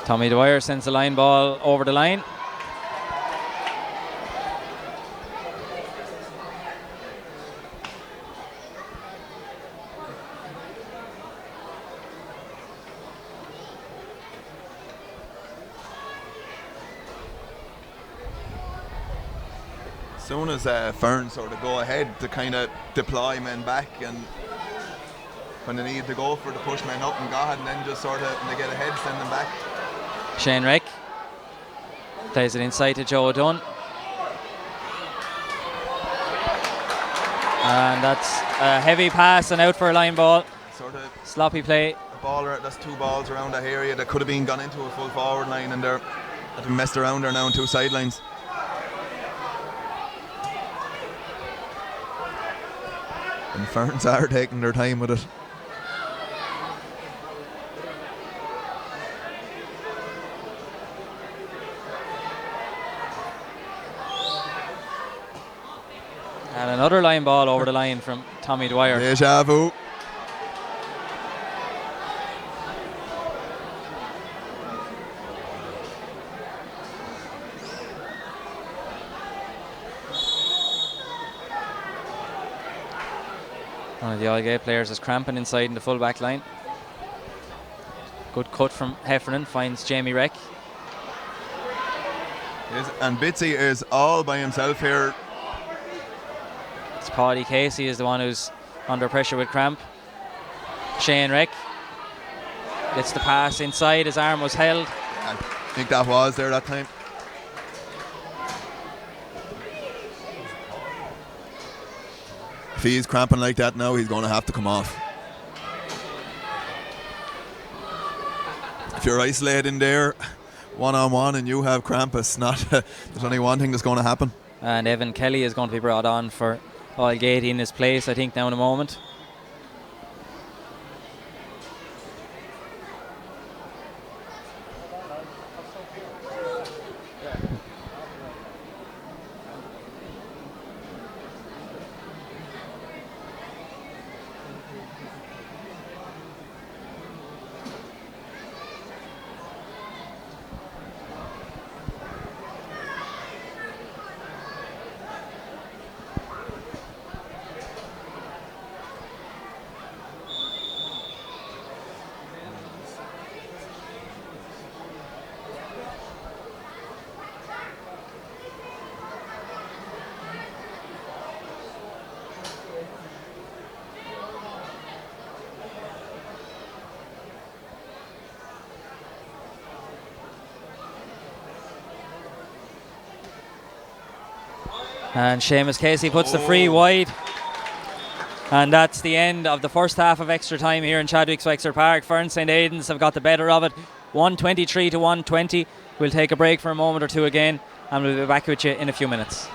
Tommy Dwyer sends the line ball over the line. As soon as Ferns sort of go ahead to kind of deploy men back, and when they need to go for the push men up and go ahead, and then just sort of when they get ahead, send them back. Shane Reck plays it inside to Joe Dunn. And that's a heavy pass and out for a line ball. Sort of sloppy play. That's two balls around that area that could have been gone into a full forward line, and they're have been messed around there now on two sidelines. And Ferns are taking their time with it. And another line ball over the line from Tommy Dwyer. Deja vu. One of the Oylegate players is cramping inside in the full back line. Good cut from Heffernan, finds Jamie Reck. And Bitsy is all by himself here. It's Paddy Casey is the one who's under pressure with cramp. Shane Reck gets the pass inside, his arm was held. I think that was there that time. If he's cramping like that now, he's going to have to come off. If you're isolated in there, one-on-one, and you have cramp, it's not. There's only one thing that's going to happen. And Evan Kelly is going to be brought on for Oylegate in his place, I think, now in a moment. And Seamus Casey puts the free wide. And that's the end of the first half of extra time here in Chadwick's Wexford Park. Ferns St. Aidan's have got the better of it, 123 to 120. We'll take a break for a moment or two again, and we'll be back with you in a few minutes.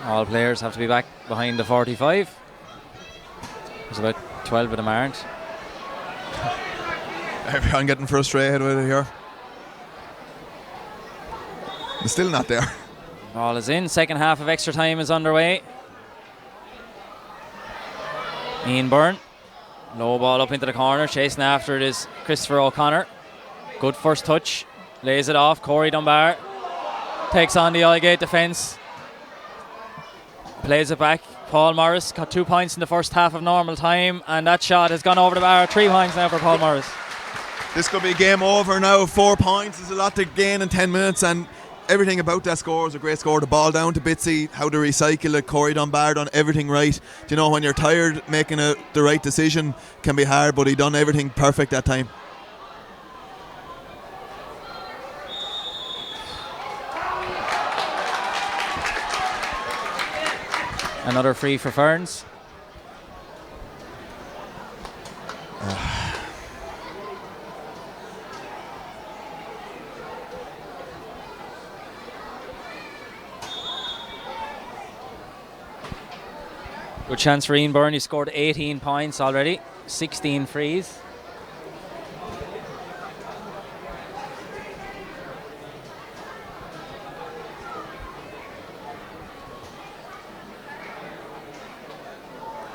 All players have to be back behind the 45. There's about 12 of them aren't. I'm getting frustrated with it here. They're still not there. All is in. Second half of extra time is underway. Ian Byrne. Low ball up into the corner. Chasing after it is Christopher O'Connor. Good first touch. Lays it off. Corey Dunbar takes on the Oylegate defence. Plays it back. Paul Morris got 2 points in the first half of normal time, and that shot has gone over the bar. 3 points now for Paul Morris. This could be game over now. 4 points is a lot to gain in 10 minutes, and everything about that score is a great score. The ball down to Bitsy, how to recycle it. Corey Dunbar done everything right. Do you know, when you're tired, making the right decision can be hard, but he done everything perfect that time. Another free for Ferns. Good chance for Ian Byrne. He scored 18 points already, 16 frees.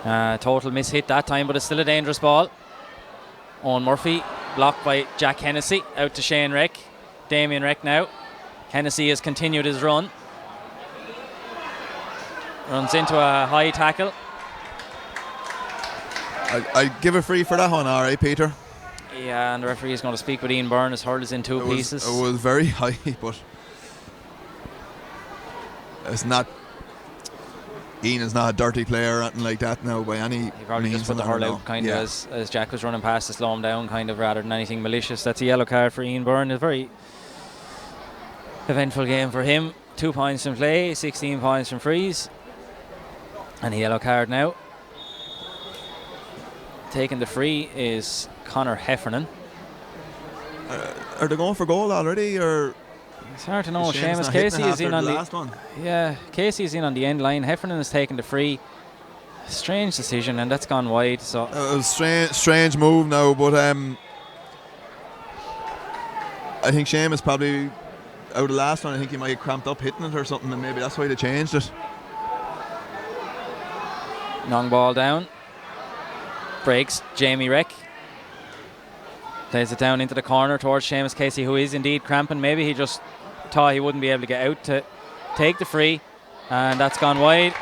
Total miss hit that time, but it's still a dangerous ball. Owen Murphy blocked by Jack Hennessy, out to Shane Reck. Damien Reck now. Hennessy has continued his run. Runs into a high tackle. I'd give a free for that one, alright, Peter. Yeah, and the referee is going to speak with Ian Byrne. His hurl is in two pieces. It was very high, but it's not. Ian is not a dirty player or anything like that now by any means. He probably just put the hurl out kind of as Jack was running past to slow him down, kind of, rather than anything malicious. That's a yellow card for Ian Byrne. A very eventful game for him. 2 points from play, 16 points from freeze, and a yellow card now. Taking the free is Conor Heffernan. Are they going for goal already, or? It's hard to know. Seamus Casey is in on the last one. Yeah, Casey is in on the end line. Heffernan is taking the free. Strange decision, and that's gone wide. So it was strange move now, but I think Seamus probably out of the last one. I think he might have cramped up hitting it or something, and maybe that's why they changed it. Long ball down. Breaks Jamie Reck. Plays it down into the corner towards Seamus Casey, who is indeed cramping. Maybe he just thought he wouldn't be able to get out to take the free, and that's gone wide.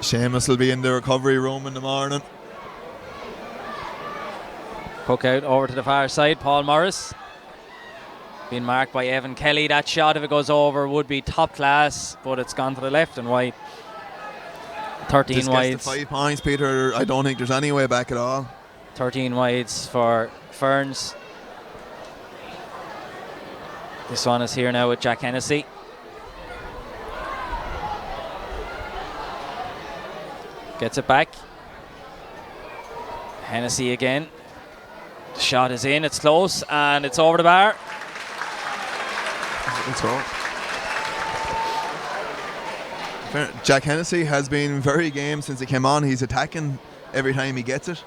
Seamus will be in the recovery room in the morning. Hook out over to the far side. Paul Morris being marked by Evan Kelly. That shot, if it goes over, would be top class, but it's gone to the left and wide. 13 this wides. Gets the 5 points, Peter. I don't think there's any way back at all. 13 wides for Ferns. This one is here now with Jack Hennessy. Gets it back. Hennessy again. The shot is in, it's close, and it's over the bar. Let's go. Jack Hennessy has been very game since he came on. He's attacking every time he gets it.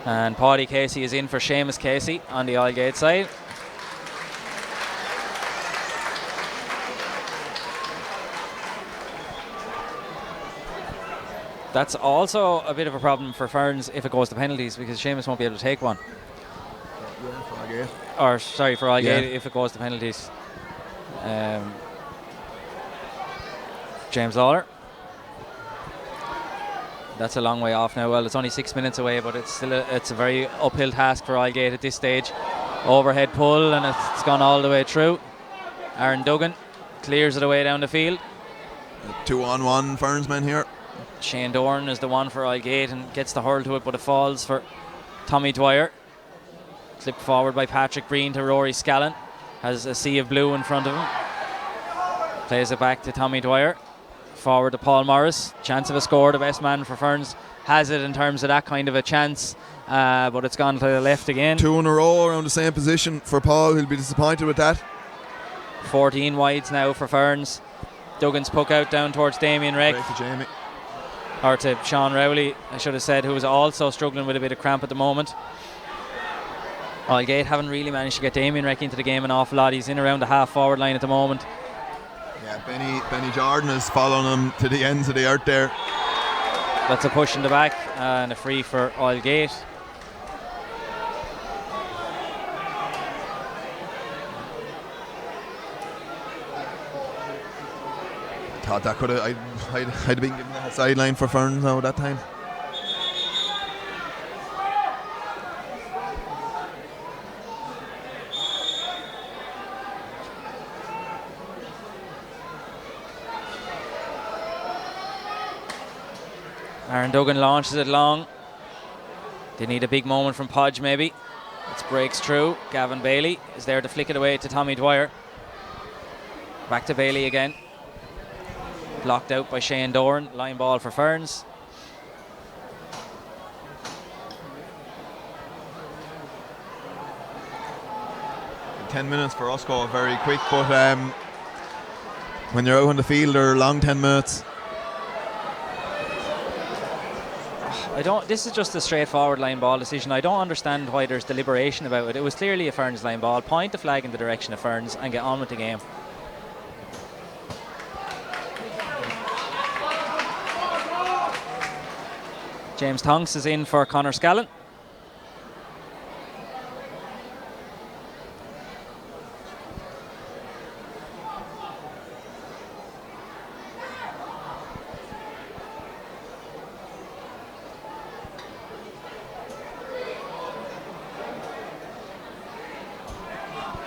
And Paddy Casey is in for Seamus Casey on the Oylegate side. That's also a bit of a problem for Ferns if it goes to penalties, because Seamus won't be able to take one. Or sorry, for Oylegate if it goes to penalties. James Lawler. That's a long way off now. Well, it's only 6 minutes away, but it's still it's a very uphill task for Oylegate at this stage. Overhead pull, and it's gone all the way through. Aaron Duggan clears it away down the field. 2-on-1 Ferns men here. Shane Dorn is the one for Oylegate and gets the hurl to it, but it falls for Tommy Dwyer. Clipped forward by Patrick Breen to Rory Scallon. Has a sea of blue in front of him. Plays it back to Tommy Dwyer. Forward to Paul Morris. Chance of a score. The best man for Ferns has it in terms of that kind of a chance, but it's gone to the left again. 2 in a row around the same position for Paul. He'll be disappointed with that. 14 wides now for Ferns. Duggan's puck out down towards Damien Reck. Break to Jamie. Or to Sean Rowley, I should have said, who is also struggling with a bit of cramp at the moment. Oylegate haven't really managed to get Damien Reck into the game an awful lot. He's in around the half forward line at the moment. Yeah, Benny Jordan is following him to the ends of the earth there. That's a push in the back and a free for Oylegate. Thought that could have I'd been given that sideline for Ferns now that time. Aaron Duggan launches it long. They need a big moment from Podge maybe. It breaks through. Gavin Bailey is there to flick it away to Tommy Dwyer. Back to Bailey again. Blocked out by Shane Dorn. Line ball for Ferns. In 10 minutes for us go very quick, but when you're out on the field, they're long 10 minutes. This is just a straightforward line ball decision. I don't understand why there's deliberation about it. It was clearly a Ferns line ball. Point the flag in the direction of Ferns and get on with the game. James Tonks is in for Conor Scallon.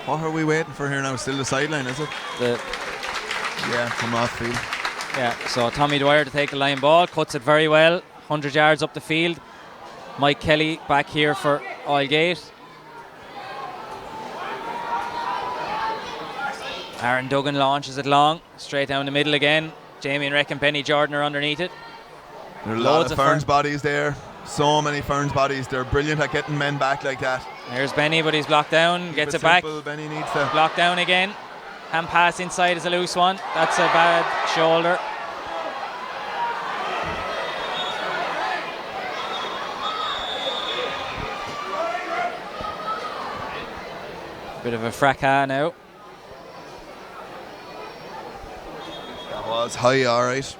What are we waiting for here now? Still the sideline, is it? Yeah, come off field. Yeah, so Tommy Dwyer to take the line ball, cuts it very well, 100 yards up the field. Mike Kelly back here for Oylegate. Aaron Duggan launches it long, straight down the middle again. Damien Reck and Benny Jordan are underneath it. There are a lot of Ferns bodies there. So many Ferns bodies. They're brilliant at getting men back like that. There's Benny, but he's blocked down. Gets it back. Benny needs to block down again. Hand pass inside is a loose one. That's a bad shoulder. Bit of a fracas now. That was high, all right.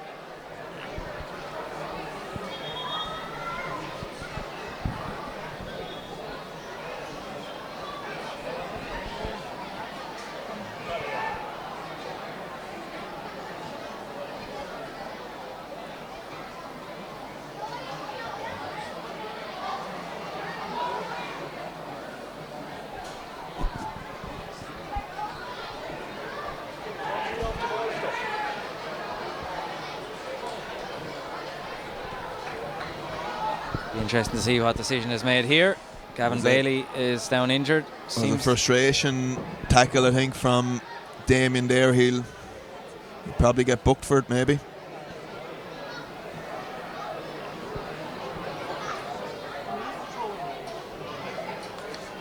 Interesting to see what decision is made here. Gavin Bailey is down injured. Seems a frustration tackle, I think, from Damien there. He'll probably get booked for it, maybe.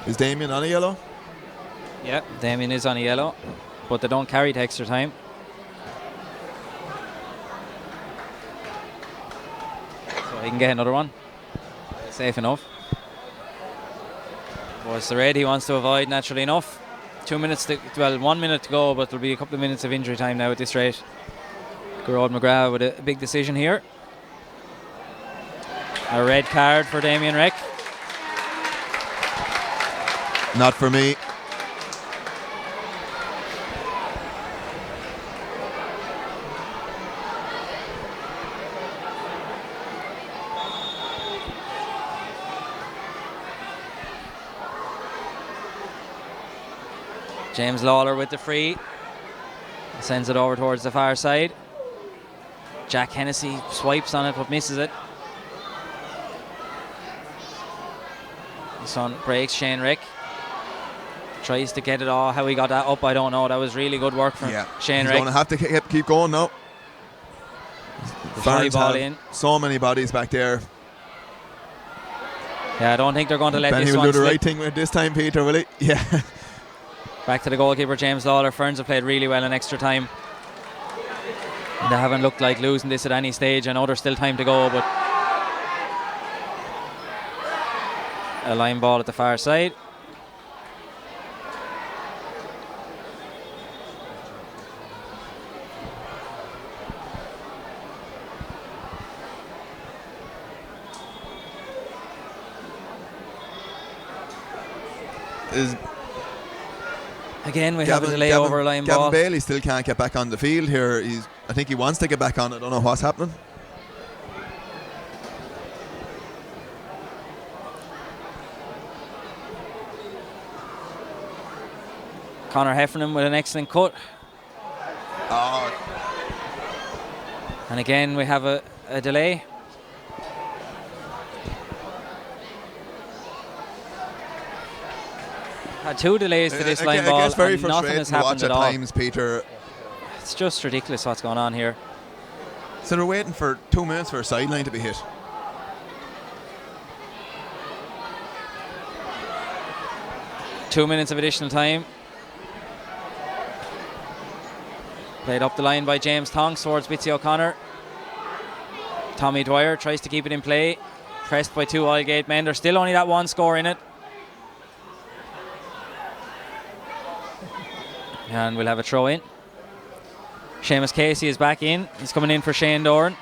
Is Damien on a yellow? Yeah, Damien is on a yellow, but they don't carry to extra time. So he can get another one. Safe enough. Was the red he wants to avoid, naturally enough. 1 minute to go, but there'll be a couple of minutes of injury time now at this rate. Gerard McGrath with a big decision here. A red card for Damien Reck. Not for me. James Lawler with the free. Sends it over towards the far side. Jack Hennessy swipes on it but misses it. This one breaks. Shane Rick tries to get it all. How he got that up, I don't know. That was really good work from Shane Rick. He's going to have to keep going now. Ferns ball in. So many bodies back there. Yeah, I don't think they're going to let Benny this will one do the slip. right thing with this time, Peter, will he? Yeah. Back to the goalkeeper, James Lawler. Ferns have played really well in extra time. They haven't looked like losing this at any stage. I know there's still time to go, but a line ball at the far side. Again, we have a delay over a line ball. Gavin Bailey still can't get back on the field here. I think he wants to get back on it. I don't know what's happening. Conor Heffernan with an excellent cut. Oh. And again, we have a delay. Had 2 delays to this line ball, very and nothing has happened at all. Times, Peter. It's just ridiculous what's going on here. So they're waiting for 2 minutes for a sideline to be hit. Two minutes of additional time. Played up the line by James Tonks towards Bitsy O'Connor. Tommy Dwyer tries to keep it in play. Pressed by 2 Oylegate men. There's still only that 1 score in it. And we'll have a throw in. Seamus Casey is back in. He's coming in for Shane Doran.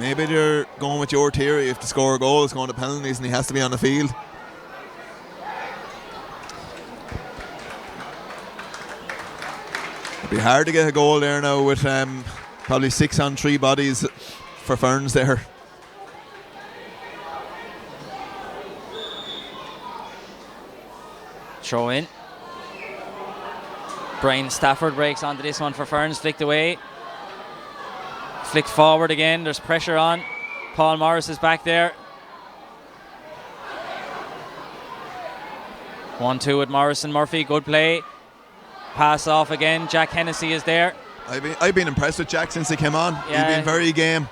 Maybe they're going with your theory. If the score a goal, it's going to penalties and he has to be on the field. It'd be hard to get a goal there now with probably 6 on 3 bodies for Ferns there. Throw in. Brian Stafford breaks onto this one for Ferns. Flicked away. Flicked forward again. There's pressure on. Paul Morris is back there. 1-2 with Morris and Murphy. Good play. Pass off again. Jack Hennessy is there. I've been impressed with Jack since he came on. Yeah. He's been very game.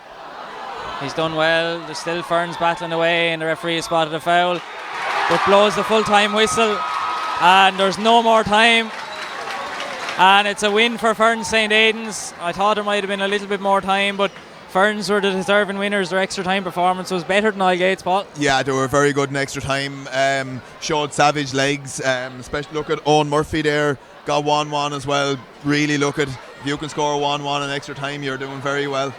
He's done well. There's still Ferns battling away, and the referee has spotted a foul, but blows the full-time whistle, and there's no more time. And it's a win for Ferns St. Aidan's. I thought there might have been a little bit more time, but Ferns were the deserving winners. Their extra time performance was better than Oylegate's, Paul. Yeah, they were very good in extra time. Showed savage legs. Especially look at Owen Murphy there. Got 1-1 as well. Really look at, if you can score 1-1 in extra time, you're doing very well.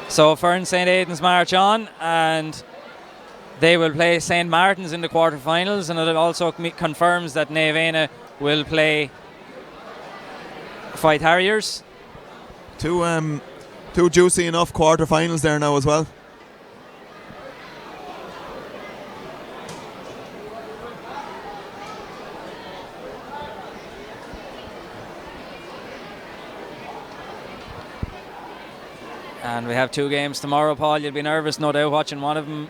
So Ferns St. Aidan's march on, and they will play St. Martin's in the quarterfinals, and it also confirms that Naevena will play Fight Harriers. Two juicy enough quarterfinals there now as well. And we have 2 games tomorrow, Paul. You'll be nervous, no doubt, watching one of them.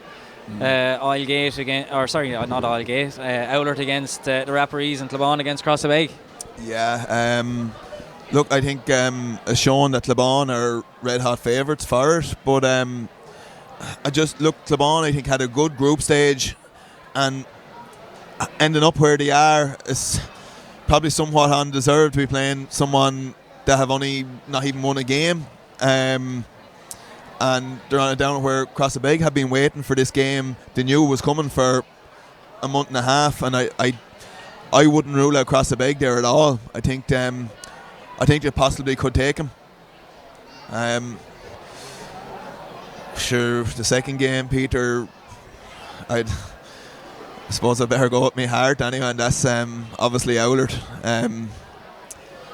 Oylegate again, or sorry, not Oylegate. Owlert against the Rapparees and Clebon against Crossabeg. Yeah. Look, I think it's shown that Clebon are red hot favourites for it, but I just look, Clebon I think had a good group stage, and ending up where they are is probably somewhat undeserved to be playing someone that have only not even won a game. And they're on a down where Crossabeg have been waiting for this game. They knew it was coming for a month and a half, and I wouldn't rule out Crossabeg there at all. I think they possibly could take him. Sure, the second game, Peter, I suppose I better go with my heart anyway, and that's obviously Owlert.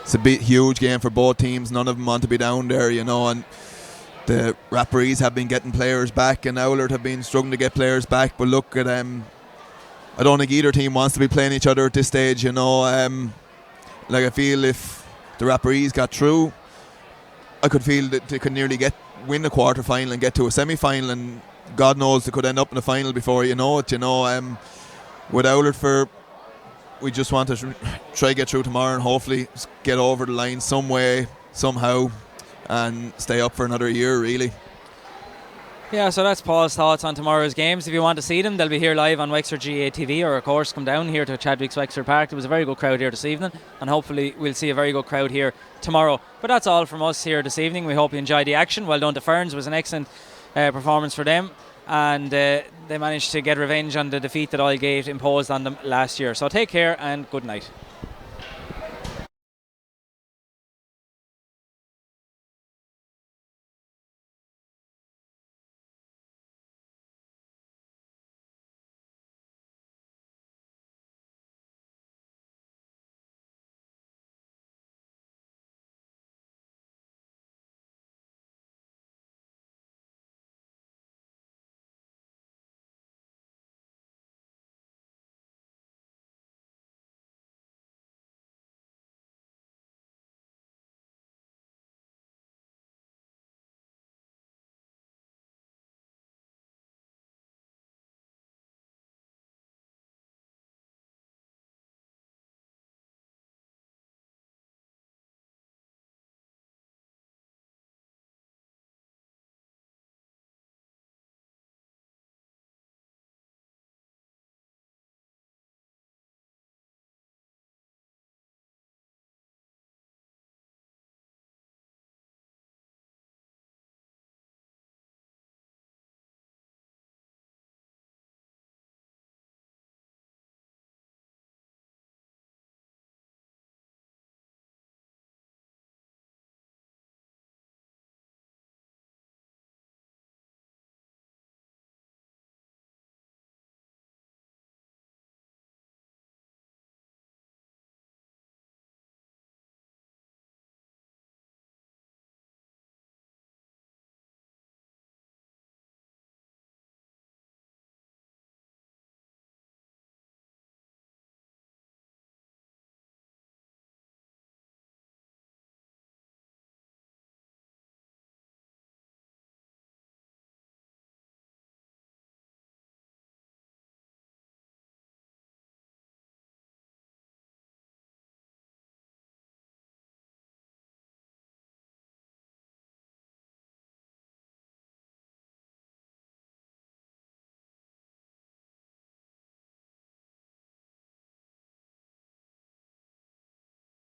It's a huge game for both teams. None of them want to be down there, you know, and the Rapparees have been getting players back, and Owlert have been struggling to get players back. But look at I don't think either team wants to be playing each other at this stage, you know. Like I feel if the Rapparees got through, I could feel that they could nearly win the quarter final and get to a semi final, and God knows they could end up in the final before you know it, you know. With Owlert, we just want to try to get through tomorrow and hopefully get over the line some way, somehow, and stay up for another year, really. Yeah, so that's Paul's thoughts on tomorrow's games. If you want to see them, they'll be here live on Wexford GA TV, or of course come down here to Chadwick's Wexford Park. There was a very good crowd here this evening, and hopefully we'll see a very good crowd here tomorrow. But that's all from us here this evening. We hope you enjoyed the action. Well done to Ferns. It was an excellent performance for them, and they managed to get revenge on the defeat that Oylegate imposed on them last year. So take care and good night.